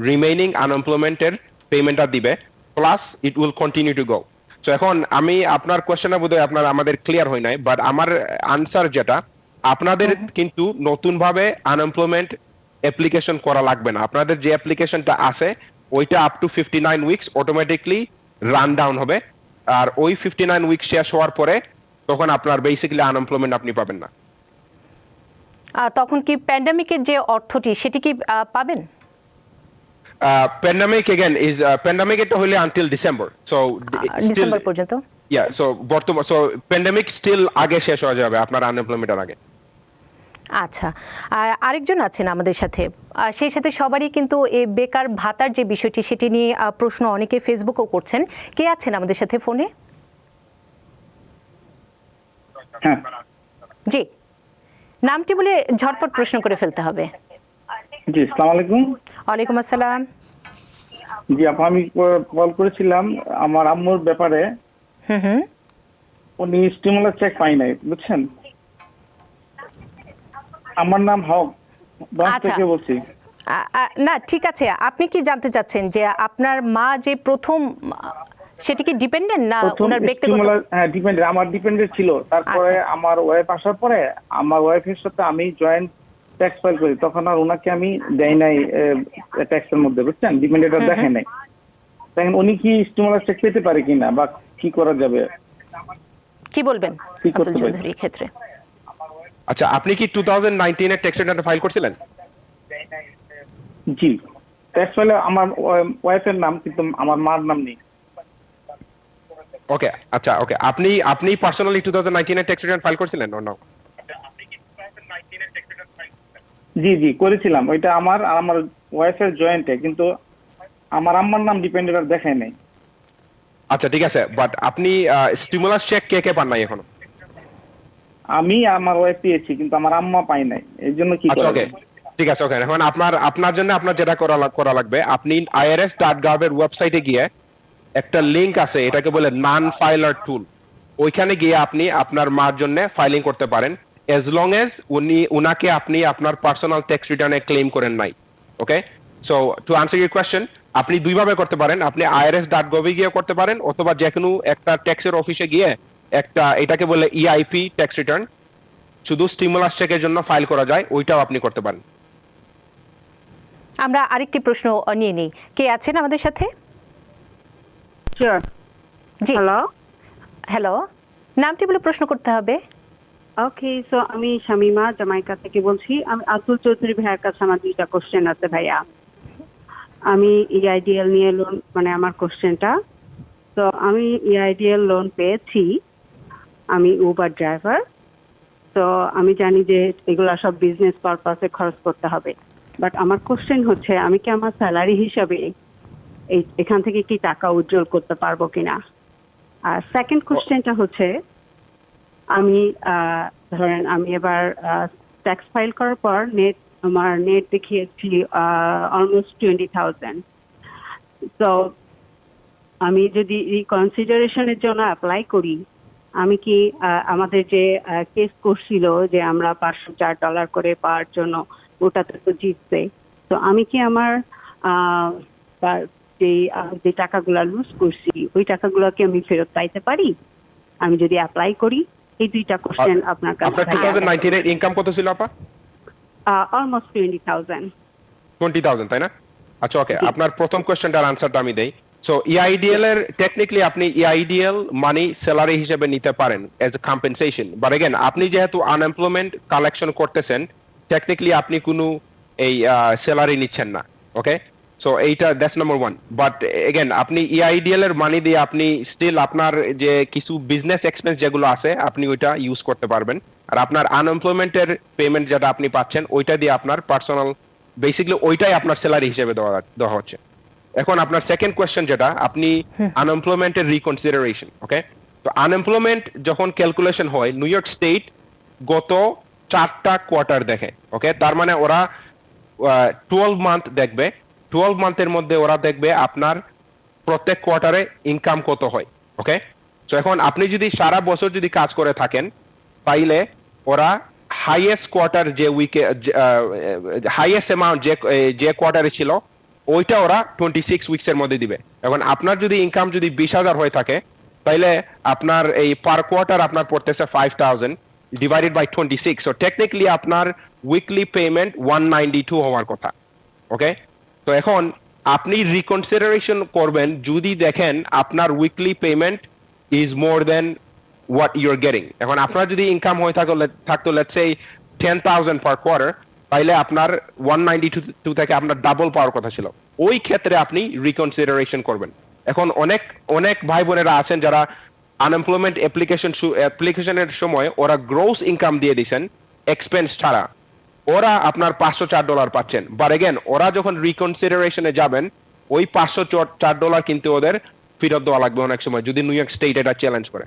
রিমেইনিং আনএমপ্লয়মেন্টের পেমেন্টটা দিবে, plus it will continue to go. তো এখন আমি আপনার কোয়েশ্চেনের বোধহয় আপনার আমাদের ক্লিয়ার হয় নাই, বাট আমার আনসার যেটা, আপনাদের কিন্তু নতুন ভাবে আনএমপ্লয়মেন্ট অ্যাপ্লিকেশন করা লাগবে না। আপনাদের যে অ্যাপ্লিকেশনটা আছে ওইটা up to 59 weeks automatically run down হবে, আর ওই 59 উইকস শেষ হওয়ার পরে তখন আপনার বেসিক্যালি আনএমপ্লয়মেন্ট আপনি পাবেন না। তখন কি প্যান্ডেমিকের যে অর্থটি সেটি কি পাবেন? প্যান্ডেমিক এগেন ইজ প্যান্ডেমিক, এটা হইলে আনটিল ডিসেম্বর, সো ডিসেম্বর পর্যন্ত। ইয়া, সো বর্তমান, সো প্যান্ডেমিক স্টিল আগে শেষ হয়ে যাবে আপনার আনএমপ্লয়মেন্টের আগে। আচ্ছা, আরেকজন আছেন আমাদের সাথে, সেই সাথে সবারই কিন্তু এই বেকার ভাতার যে বিষয়টি সেটি নিয়ে প্রশ্ন অনেকে ফেসবুকও করছেন। কে আছেন আমাদের সাথে ফোনে? হ্যাঁ, জি, নামটি বলে ঝটপট প্রশ্ন করে ফেলতে হবে। জি, আসসালামু আলাইকুম। ওয়ালাইকুম আসসালাম। জি আপু, আমি কল করেছিলাম আমার আম্মুর ব্যাপারে। হুম। উনি স্টিমুলাস চেক পাই নাই, বুঝছেন? আমার নাম হক, দশ থেকে বলছি। না, ঠিক আছে, আপনি কি জানতে চাচ্ছেন যে আপনার মা যে প্রথম, সেটি কি ডিপেন্ডেন্ট না ওনার ব্যক্তিগত? হ্যাঁ, ডিপেন্ডেন্ট, আমার ডিপেন্ডেন্ট ছিল। তারপরে আমার ওয়াইফ আসার পরে আমার ওয়াইফের সাথে আমি জয়েন্ট ট্যাক্স ফাইল করি, তখন আর ওনাকে আমি দেই নাই ট্যাক্সের মধ্যে, বুঝছেন? ডিপেন্ডেন্ট দেখে নাই। তখন উনি কি স্টিমুলাস চেক পেতে পারে কিনা বা কি করা যাবে, কি বলবেন কি করতে আব্দুল চৌধুরী এই ক্ষেত্রে? আচ্ছা, আপনি কি 2019 এর ট্যাক্স রিটার্ন ফাইল করছিলেন? জি, ট্যাক্স ফাইলে আমার ওয়াইফের নাম, কিন্তু আমার মার নাম নেই। ওকে, আচ্ছা, ওকে, আপনি পার্সোনালি 2019 এর ট্যাক্স রিটার্ন ফাইল করছিলেন না? জি জি করেছিলাম, ওইটা আমার আর আমার ওয়াইফের জয়েন্টে, কিন্তু আমার আম্মার নাম ডিপেন্ডেন্ট দেখায় নাই। আচ্ছা, ঠিক আছে, বাট আপনি স্টিমুলাস চেক কে পান নাই এখনো? আমি আমার ওয়াইফ পেয়েছি, কিন্তু আমার আম্মা পাই নাই, এই জন্য কি আচ্ছা, করা ওকে, ঠিক আছে, ওকে। এখন আপনার জন্য আপনার যেটা করা লাগবে, আপনি irs.gov এর ওয়েবসাইটে গিয়ে একটা লিংক আছে, এটাকে বলে নন ফাইলার টুল, ওইখানে গিয়ে আপনি আপনার মার জন্য ফাইলিং করতে পারেন, এজ লং এজ উনাকে আপনি আপনার পার্সোনাল ট্যাক্স রিটার্নে ক্লেম করেন নাই। Okay, so to answer your question, আপনি দুইভাবে করতে পারেন। আপনি irs.gov এ গিয়ে করতে পারেন, অথবা যে কোনো একটা ট্যাক্সের অফিসে গিয়ে একটা, এটাকে বলে ইআইপি ট্যাক্স রিটার্ন, শুধু স্টিমুলাস চেকের জন্য ফাইল করা যায়, ওইটাও আপনি করতে পারেন। আমরা আরেকটি প্রশ্ন নিয়ে নিই। কে আছেন আমাদের সাথে? জি, হ্যালো, নামটি বলে প্রশ্ন করতে হবে। ওকে, সো আমি শামিমা জামাইকা থেকে বলছি। আমি আব্দুল চৌধুরী ভাইয়ের কাছে আমার 2টা কোশ্চেন আছে ভাইয়া। আমি ইআইডিএল নিয়ে লোন, মানে আমার কোশ্চেনটা, তো আমি ইআইডিএল লোন পেয়েছি, আমি উবার ড্রাইভার। তো আমি জানি যে এগুলা সব বিজনেস পারপাসে খরচ করতে হবে, বাট আমার কোশ্চেন হচ্ছে, আমি কি আমার স্যালারি হিসাবে এখান থেকে কি টাকা উজ্জ্বল করতে পারবো কিনা? আর সেকেন্ড কোশ্চেনটা হচ্ছে, আমি ধরেন আমি এবার ট্যাক্স ফাইল করার পর আমার নেট দেখিয়েছি অলমোস্ট 20,000। তো আমি যদি রিকনসিডারেশনের জন্য অ্যাপ্লাই করি, আমি কি আমাদের যে কেস করছিল যে আমরা $504 করে পাওয়ার জন্য, ওটাতে তো জিতছে, তো আমি কি আমার যে টাকাগুলো লুজ করছি ওই টাকাগুলোকে আমি ফেরত পাইতে পারি আমি যদি অ্যাপ্লাই করি? এই দুইটা কোশ্চেন আপনার কাছে। আপনার 2019 এর ইনকাম কত ছিল আপা? অলমোস্ট 20,000। 20,000, তাই না? আচ্ছা, ওকে, আপনার প্রথম কোশ্চেনটার আনসারটা আমি দেই। সো EIDL এর টেকনিক্যালি আপনি EIDL মানি স্যালারি হিসেবে নিতে পারেন as a compensation, but again আপনি যেহেতু আনএমপ্লয়মেন্ট কালেকশন করতেছেন, টেকনিক্যালি আপনি কোনো এই স্যালারি নিচ্ছেন না। ওকে, সো এইটা দ্যাটস নাম্বার 1। বাট এগেন আপনি EIDL এর মানি দিয়ে আপনি স্টিল আপনার যে কিছু বিজনেস এক্সপেন্স যেগুলো আছে আপনি ওইটা ইউজ করতে পারবেন, আর আপনার আনএমপ্লয়মেন্টের পেমেন্ট যেটা আপনি পাচ্ছেন ওইটা দিয়ে আপনার পার্সোনাল বেসিক্যালি ওইটাই আপনার স্যালারি হিসেবে দেওয়া হচ্ছে। এখন আপনার সেকেন্ড কোয়েশ্চেন যেটা আপনি আনএমপ্লয়মেন্টের রিকনসিডারেশন, ওকে, তো আনএমপ্লয়মেন্ট যখন ক্যালকুলেশন হয় নিউ ইয়র্ক স্টেট গত 4টা কোয়ার্টার দেখে। ওকে, তার মানে ওরা 12 মান্থ দেখবে, 12 মান্থের মধ্যে ওরা দেখবে আপনার প্রত্যেক কোয়ার্টারে ইনকাম কত হয়। ওকে, তো এখন আপনি যদি সারা বছর যদি কাজ করে থাকেন তাইলে ওরা হাইয়েস্ট কোয়ার্টার যে উইকে হাইয়েস্ট অ্যামাউন্ট যে কোয়ার্টারে ছিল ওইটা ওরা 26 উইকসের মধ্যে দিবে। এখন আপনার যদি ইনকাম যদি 20,000 হয়ে থাকে তাইলে আপনার এই পার কোয়ার্টার আপনার পড়তেছে 5,000 ডিভাইডেড বাই 26, সো টেকনিক্যালি আপনার উইকলি পেমেন্ট 192 হওয়ার কথা। ওকে, তো এখন আপনি রিকনসিডারেশন করবেন যদি দেখেন আপনার weekly payment is more than what you're getting। এখন আপনার যদি ইনকাম হয়ে থাকতো লেটস সে 10,000 পার কোয়ার্টার, তাইলে আপনার 192 থেকে আপনার ডাবল পাওয়ার কথা ছিল, ওই ক্ষেত্রে আপনি রিকনসিডারেশন করবেন। এখন অনেক ভাই বোনেরা আছেন যারা আনএমপ্লয়মেন্ট অ্যাপ্লিকেশনের সময় ওরা গ্রোস ইনকাম দিয়ে দিয়েছেন এক্সপেন্স ছাড়া, ওরা আপনার $504 পাচ্ছেন, বাট এগেন ওরা যখন রিকনসিডারেশনে যাবেন ওই $504 কিন্তু ওদের ফেরত দেওয়া লাগবে অনেক সময় যদি নিউ ইয়র্ক স্টেট এটা চ্যালেঞ্জ করে।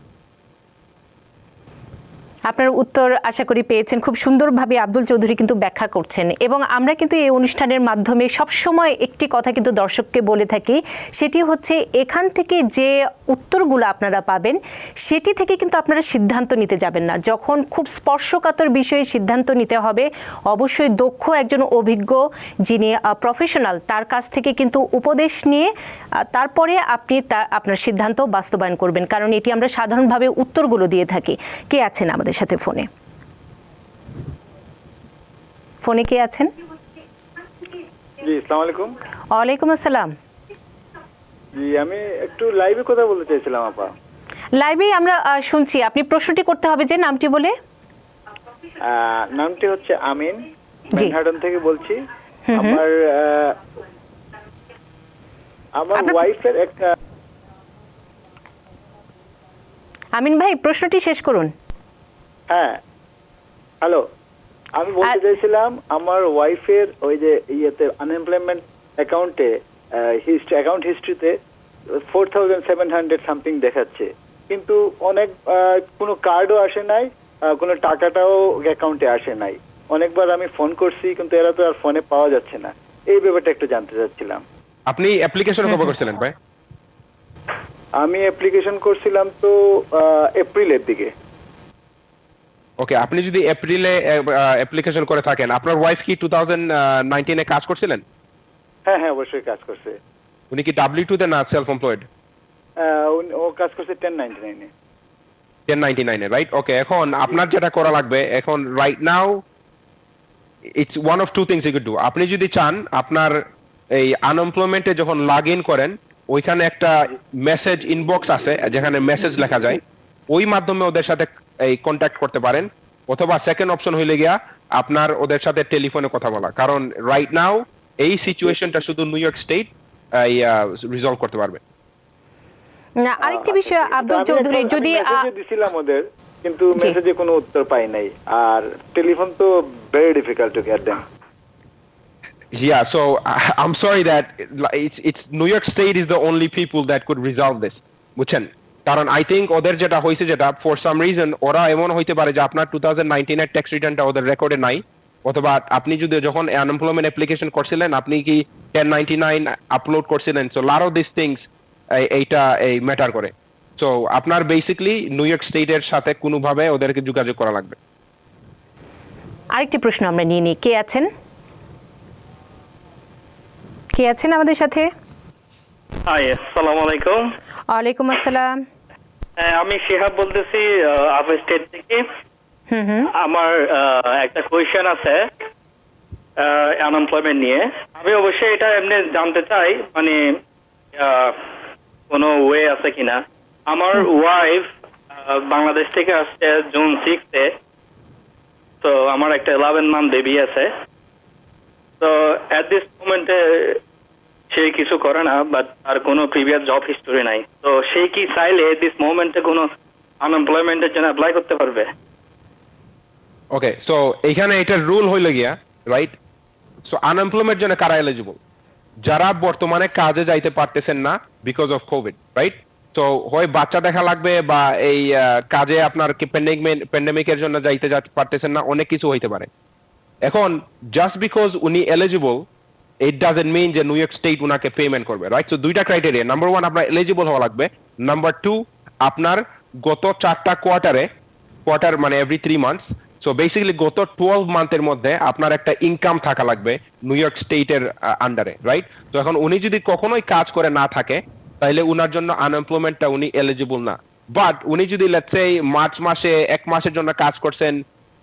আপনার উত্তর আশা করি পেয়েছেন। খুব সুন্দরভাবে আব্দুল চৌধুরী কিন্তু ব্যাখ্যা করছেন, এবং আমরা কিন্তু এই অনুষ্ঠানের মাধ্যমে সবসময় একটি কথা কিন্তু দর্শককে বলে থাকি, সেটি হচ্ছে এখান থেকে যে উত্তরগুলো আপনারা পাবেন সেটি থেকে কিন্তু আপনারা সিদ্ধান্ত নিতে যাবেন না। যখন খুব স্পর্শকাতর বিষয়ে সিদ্ধান্ত নিতে হবে অবশ্যই দক্ষ একজন অভিজ্ঞ যিনি প্রফেশনাল তার কাছ থেকে কিন্তু উপদেশ নিয়ে তারপরে আপনি আপনার সিদ্ধান্ত বাস্তবায়ন করবেন, কারণ এটি আমরা সাধারণভাবে উত্তরগুলো দিয়ে থাকি। কে আছেন আমাদের সাথে ফোনে কে আছেন? জি, আসসালামু আলাইকুম। ওয়ালাইকুম আসসালাম। জি, আমি একটু লাইভে কথা বলতে চাইছিলাম আপা। লাইভে আমরা শুনছি, আপনি প্রশ্নটি করতে হবে যে নামটি বলে। নামটি হচ্ছে আমিন, ম্যানহাটন থেকে বলছি। আমার ওয়াইফের একটা। আমিন ভাই, প্রশ্নটি শেষ করুন। হ্যাঁ, হ্যালো, আমি বলতে চাইছিলাম আমার ওয়াইফের ওই যে ইয়েতে আনএমপ্লয়মেন্ট অ্যাকাউন্টে অ্যাকাউন্ট হিস্ট্রিতে 4,700 সামথিং দেখাচ্ছে, কিন্তু অনেক কোনো কার্ডও আসে নাই, কোনো টাকাটাও অ্যাকাউন্টে আসে নাই। অনেকবার আমি ফোন করছি কিন্তু এরা তো আর ফোনে পাওয়া যাচ্ছে না। এই ব্যাপারটা একটু জানতে চাচ্ছিলাম। আপনি অ্যাপ্লিকেশন কবে করছিলেন ভাই? আমি অ্যাপ্লিকেশন করছিলাম তো এপ্রিলের দিকে। ওকে, আপনি যদি এপ্রিলে অ্যাপ্লিকেশন করে থাকেন, আপনার ওয়াইফ কি 2019 এ কাজ করছিলেন? হ্যাঁ হ্যাঁ, অবশ্যই কাজ করছে। উনি কি W2 তে না সেলফ এমপ্লয়েড? ও কাজ করছে 1099 এ। 1099 এ, রাইট? ওকে, এখন আপনার যেটা করা লাগবে এখন right now it's one of two things you could do. আপনি যদি চান আপনার এই আনএমপ্লয়মেন্টে যখন লগ ইন করেন ওইখানে একটা মেসেজ ইনবক্স আছে যেখানে মেসেজ লেখা যায়, ওই মাধ্যমে ওদের সাথে এই কন্ট্যাক্ট করতে পারেন, অথবা সেকেন্ড অপশন হইলে গিয়া আপনার ওদের সাথে টেলিফোনে কথা বলা, কারণ রাইট নাও এই সিচুয়েশনটা শুধু নিউ ইয়র্ক স্টেট রিজলভ করতে পারবে। আরেকটি বিষয় আব্দুল চৌধুরী, যদি দিছিলাম ওদের, কিন্তু মেসেজে কোনো উত্তর পাই নাই, আর টেলিফোন তো very difficult to get them. Yeah, so I'm sorry that it's New York State is the only people that could resolve this, বুঝছেন? কারণ আই থিঙ্ক ওদের যেটা হয়েছে যেটা ফর সাম রিজন ওরা এমন হইতে পারে যে আপনার 2019 এর ট্যাক্স রিটার্নটা ওদের রেকর্ডে নাই, অথবা আপনি যদি যখন আনএমপ্লয়মেন্ট অ্যাপ্লিকেশন করছিলেন আপনি কি 1099 আপলোড করছিলেন, so lot of this things এইটা এই ম্যাটার করে। সো আপনার বেসিক্যালি নিউ ইয়র্ক স্টেটের সাথে কোনোভাবে ওদেরকে যোগাযোগ করা লাগবে। আরেকটি প্রশ্ন আমরা নিয়ে নিই। কে আছেন আমাদের সাথে? হাই, আসসালামু আলাইকুম। ওয়ালাইকুম আসসালাম। আমি শিহাব বলতেছি আপ স্টেট থেকে। আমার একটা কোয়েশ্চেন আছে আনএমপ্লয়মেন্ট নিয়ে। আমি অবশ্যই এটা এমনি জানতে চাই, মানে কোনো ওয়ে আছে কিনা। আমার ওয়াইফ বাংলাদেশ থেকে আসছে জুন 6-এ। তো আমার একটা 11 মান্থ বেবি আছে। তো অ্যাট দিস মোমেন্টে সে কিছু করে না, বাট আর কোনো প্রিভিয়াস জব হিস্টোরি নাই। তো সে কি চাইলে দিস মোমেন্টে কোনো আনএমপ্লয়মেন্টের জন্য অ্যাপ্লাই করতে পারবে? ওকে, সো এখানে এটার রুল হইল গিয়া, রাইট? সো আনএমপ্লয়মেন্টের জন্য কারা এলিজিবল? যারা বর্তমানে কাজে যাইতে পারতেছেন না বিকজ অফ কোভিড, রাইট? তো হয় বাচ্চা দেখা লাগবে বা এই কাজে আপনার প্যান্ডেমিকের জন্য যাইতে পারতেছেন না, অনেক কিছু হইতে পারে। এখন জাস্ট বিকজ উনি এলিজিবল ইট ডাজন্ট মিন যে নিউ ইয়র্ক স্টেট উনাকে পেমেন্ট করবে, রাইট? সো দুইটা ক্রাইটেরিয়া। নাম্বার 1, আপনার এলিজিবল হওয়া লাগবে। নাম্বার 2, আপনার গত 4টা কোয়ার্টার মানে এভরি 3 মান্থস। সো বেসিক্যালি গত 12 মান্থের মধ্যে আপনার একটা ইনকাম থাকা লাগবে নিউ ইয়র্ক স্টেটের আন্ডারে, রাইট? তো এখন উনি যদি কখনোই কাজ করে না থাকে তাহলে উনার জন্য আনএমপ্লয়মেন্টটা উনি এলিজিবল না। বাট উনি যদি লেটস সে মার্চ মাসে 1 মাসের জন্য কাজ করছেন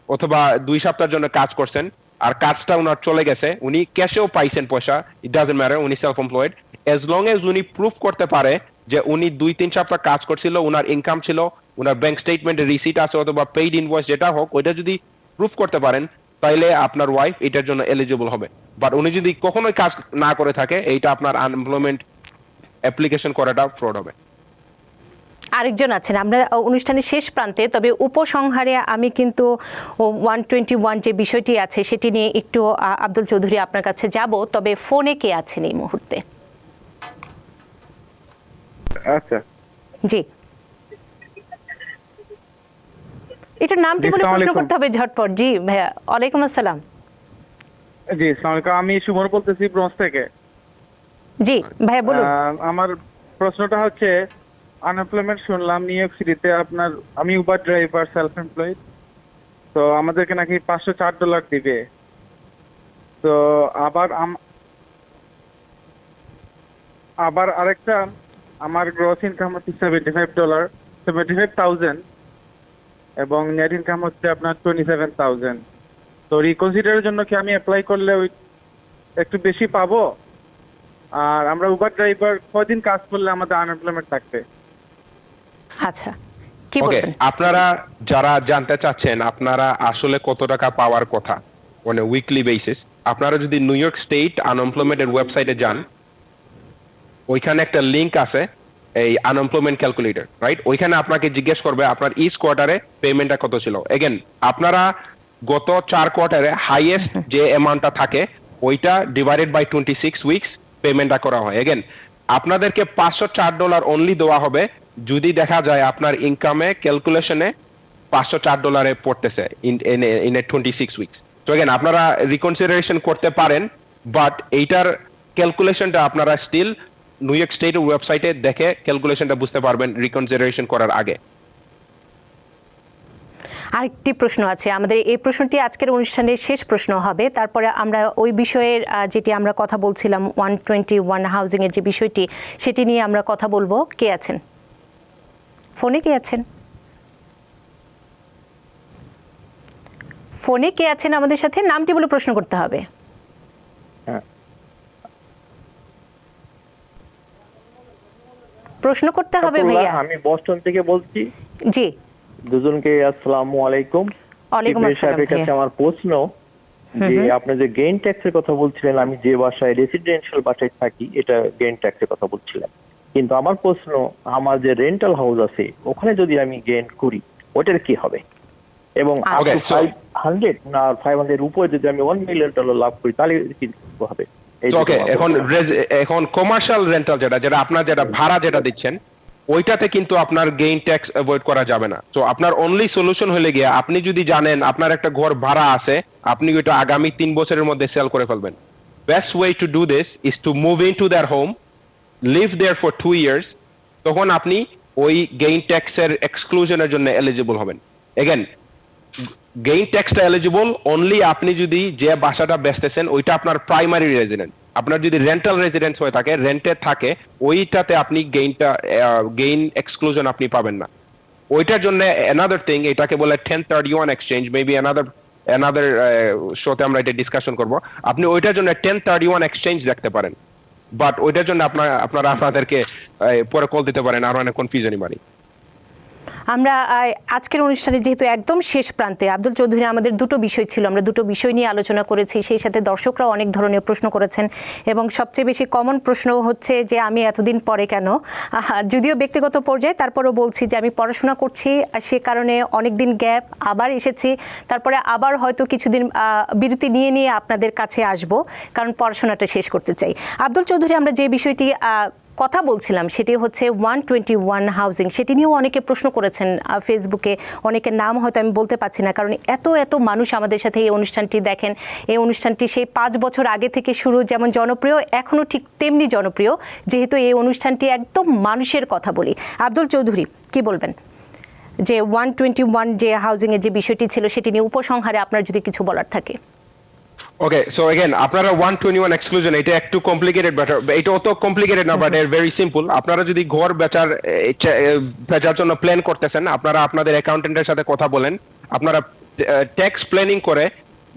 অথবা 2 সপ্তাহের জন্য কাজ করছেন আর কাজটা উনার চলে গেছে, উনি ক্যাশেও পাইছেন পয়সা, ইট ডাজন্ট ম্যাটার, উনি self employed, as long age উনি প্রুফ করতে পারে যে উনি 2-3 সপ্তাহ কাজ করছিল, উনার ইনকাম ছিল, উনার ব্যাংক স্টেটমেন্টে রিসিট আছে অথবা পেইড ইনভয়েস যেটা হোক, ওইটা যদি প্রুফ করতে পারেন তাহলে আপনার ওয়াইফ এটার জন্য এলিজিবল হবে। বাট উনি যদি কখনোই কাজ না করে থাকে, এইটা আপনার আনএমপ্লয়মেন্ট অ্যাপ্লিকেশন করাটা ফ্রড হবে। আরেকজন আছেন, আমরা অনুষ্ঠানের শেষ প্রান্তে, তবে উপসংহারে আমি কিন্তু 121 যে বিষয়টি আছে সেটি নিয়ে একটু আব্দুল চৌধুরী আপনার কাছে যাব। তবে ফোনে কে আছেন এই মুহূর্তে? আচ্ছা, জি, এটার নামটি বলে প্রশ্ন করতে হবে ঝটপট। জি ভাইয়া, ওয়ালাইকুম আসসালাম। জি আসসালামু আলাইকুম, আমি সুমন বলতেছি ব্রঞ্জ থেকে। জি ভাইয়া বলুন। আমার প্রশ্নটা হচ্ছে, আনএমপ্লয়মেন্ট শুনলাম নিউ ইয়র্ক সিটিতে আপনার, আমি উবার ড্রাইভার, সেলফ এমপ্লয়েড। তো আমাদেরকে নাকি $504 দিবে। তো আবার আরেকটা, আমার গ্রস ইনকাম হচ্ছে $75,000 এবং নেট ইনকাম হচ্ছে আপনার 27,000। তো রিকনসিডারের জন্য কি আমি অ্যাপ্লাই করলে ওই একটু বেশি পাবো? আর আমরা উবার ড্রাইভার কয়দিন কাজ করলে আমাদের আনএমপ্লয়মেন্ট থাকবে? আচ্ছা, কি বলবেন? আপনারা যারা জানতে চাচ্ছেন আপনারা আসলে কত টাকা পাওয়ার কথা মানে উইকলি বেসিস, আপনারা যদি নিউ ইয়র্ক স্টেট আনএমপ্লয়মেন্টের ওয়েবসাইটে যান, ওইখানে একটা লিংক আছে, এই আনএমপ্লয়মেন্ট ক্যালকুলেটর, রাইট? ওইখানে আপনাকে জিজ্ঞেস করবে আপনার ইচ কোয়ার্টারে পেমেন্টটা কত ছিল। এগেন আপনারা গত 4 কোয়ার্টারে হাইয়েস্ট যে অ্যামাউন্টটা থাকে ওইটা ডিভাইডেড বাই 26 উইকস পেমেন্টটা করা হয়। এগেন আপনাদেরকে $504 অনলি দেওয়া হবে যদি দেখা যায় আপনার ইনকামে ক্যালকুলেশনে $504 পড়তেছে ইন এ 26 উইকস। তো এগেন আপনারা রিকনসিডারেশন করতে পারেন, বাট এইটার ক্যালকুলেশনটা আপনারা স্টিল নিউ ইয়র্ক স্টেটের ওয়েবসাইটে দেখে ক্যালকুলেশনটা বুঝতে পারবেন রিকনসিডারেশন করার আগে। আরেকটি প্রশ্ন আছে আমাদের, এই প্রশ্নটি আজকের অনুষ্ঠানের শেষ প্রশ্ন হবে। তারপরে আমরা ওই বিষয়ের যেটি আমরা কথা বলছিলাম 121 হাউজিং এর যে বিষয়টি, সেটি নিয়ে আমরা কথা বলবো। কে আছেন ফোনে? কে আছেন ফোনে? কে আছেন আমাদের সাথে? নামটি বলে প্রশ্ন করতে হবে। প্রশ্ন করতে হবে ভাইয়া। আমি বস্টন থেকে বলছি। জি, দুজনকে আসসালামু আলাইকুম। ওয়ালাইকুম আসসালাম। কাছে আমার প্রশ্ন যে আপনি যে গেইন ট্যাক্সের কথা বলছিলেন, আমি যে বাসায় রেসিডেন্সিয়াল বাসায় থাকি এটা গেইন ট্যাক্সের কথা বলছিলেন, কিন্তু আমার প্রশ্ন, আমার যে রেন্টাল হাউস আছে ওখানে যদি আমি গেইন করি ওটার কি হবে? এবং 500 না 500 উপরে যদি আমি $1 মিলিয়ন লাভ করি তাহলে কি হবে? ওকে, এখন কমার্শিয়াল রেন্টাল যেটা আপনার যেটা ভাড়া যেটা দিচ্ছেন ওইটাতে কিন্তু আপনার গেইন ট্যাক্স অ্যাভয়েড করা যাবে না। তো আপনার অনলি সলিউশন হলে গিয়ে আপনি যদি জানেন আপনার একটা ঘর ভাড়া আছে, আপনি ওইটা আগামী 3 বছরের মধ্যে সেল করে ফেলবেন। Best way to do this is to move into their home, live there for 2 years. তখন আপনি ওই গেইন ট্যাক্সের এক্সক্লুশনের জন্য এলিজিবল হবেন। এগেন গেইন ট্যাক্সটা এলিজিবল অনলি আপনি যদি যে বাসাটা বেচতেছেন ওইটা আপনার প্রাইমারি রেজিডেন্ট। আপনার যদি রেন্টাল রেজিডেন্স হয়ে থাকে, রেন্টে থাকে, ওইটাতে আপনি গেইন এক্সক্লুশন আপনি পাবেন না। ওইটার জন্য অ্যানাদার থিং, এটাকে বলে 1031 এক্সচেঞ্জ, মেবি অ্যানাদার শোতে আমরা এটা ডিসকাশন করব। আপনি ওইটার জন্য 1031 এক্সচেঞ্জ দেখতে পারেন, বাট ওইটার জন্য আপনারা আপনাদেরকে পরে কল দিতে পারেন, আরো অনেক কনফিউশনই বাড়ি। আমরা আজকের অনুষ্ঠানে যেহেতু একদম শেষ প্রান্তে, আব্দুল চৌধুরী, আমাদের দুটো বিষয় ছিল, আমরা দুটো বিষয় নিয়ে আলোচনা করেছি, সেই সাথে দর্শকরাও অনেক ধরনের প্রশ্ন করেছেন এবং সবচেয়ে বেশি কমন প্রশ্ন হচ্ছে যে আমি এতদিন পরে কেন, যদিও ব্যক্তিগত পর্যায়ে তারপরও বলছি যে আমি পড়াশোনা করছি, সে কারণে অনেক দিন গ্যাপ, আবার এসেছি, তারপরে আবার হয়তো কিছুদিন বিরতি নিয়ে আপনাদের কাছে আসব, কারণ পড়াশোনাটা শেষ করতে চাই। আব্দুল চৌধুরী, আমরা যে বিষয়টি কথা বলছিলাম সেটি হচ্ছে 121 হাউজিং, সেটি নিয়েও অনেকে প্রশ্ন করেছেন ফেসবুকে, অনেকের নাম হয়তো আমি বলতে পারছি না, কারণ এত মানুষ আমাদের সাথে এই অনুষ্ঠানটি দেখেন। এই অনুষ্ঠানটি সেই 5 বছর আগে থেকে শুরু, যেমন জনপ্রিয়, এখনও ঠিক তেমনি জনপ্রিয়, যেহেতু এই অনুষ্ঠানটি একদম মানুষের কথা বলি। আব্দুল চৌধুরী, কি বলবেন যে 121 যে হাউজিংয়ের যে বিষয়টি ছিল সেটি নিয়ে উপসংহারে আপনার যদি কিছু বলার থাকে? ওকে, সো এগেন আপনারা 121 এক্সক্লুশন, এটা একটু কমপ্লিকেটেড, বাট এটা অত কমপ্লিকেটেড না, বাট এর ভেরি সিম্পল। আপনারা যদি ঘর বেচার জন্য প্ল্যান করতেছেন, আপনারা আপনাদের অ্যাকাউন্টেন্টের সাথে কথা বলেন, আপনারা ট্যাক্স প্ল্যানিং করে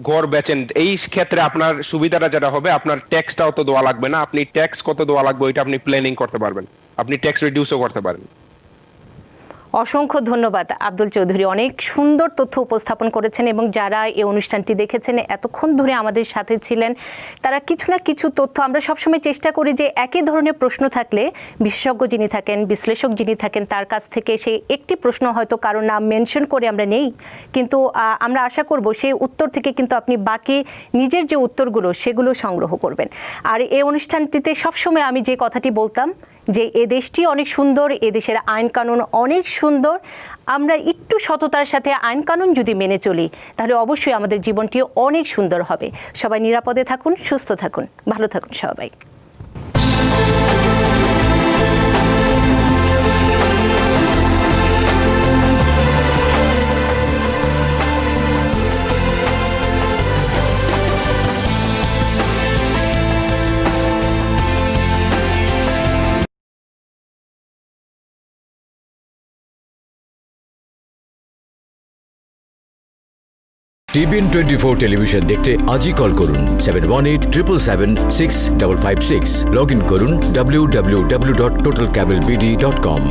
ঘর বেচেন। এই ক্ষেত্রে আপনার সুবিধাটা যেটা হবে, আপনার ট্যাক্সটাও তো দেওয়া লাগবে না, আপনি ট্যাক্স কত দেওয়া লাগবে ওইটা আপনি প্ল্যানিং করতে পারবেন, আপনি ট্যাক্স রিডিউসও করতে পারেন। অসংখ্য ধন্যবাদ আব্দুল চৌধুরী, অনেক সুন্দর তথ্য উপস্থাপন করেছেন এবং যারা এই অনুষ্ঠানটি দেখেছেন, এতক্ষণ ধরে আমাদের সাথে ছিলেন, তারা কিছু না কিছু তথ্য, আমরা সবসময় চেষ্টা করি যে একই ধরনের প্রশ্ন থাকলে বিশেষজ্ঞ যিনি থাকেন, বিশ্লেষক যিনি থাকেন, তার কাছ থেকে সেই একটি প্রশ্ন হয়তো কারো নাম মেনশন করে আমরা নেই, কিন্তু আমরা আশা করব সেই উত্তর থেকে কিন্তু আপনি বাকি নিজের যে উত্তরগুলো সেগুলো সংগ্রহ করবেন। আর এই অনুষ্ঠানটিতে সবসময় আমি যে কথাটি বলতাম যে এ দেশটি অনেক সুন্দর, এদেশের আইন কানুন অনেক সুন্দর, আমরা একটু সততার সাথে আইন কানুন যদি মেনে চলি তাহলে অবশ্যই আমাদের জীবনটি অনেক সুন্দর হবে। সবাই নিরাপদে থাকুন, সুস্থ থাকুন, ভালো থাকুন সবাই। TBN 24 টেলিভিশন দেখতে আজই কল করুন 7187776556। লগ ইন করুন www.totalcablebd.com।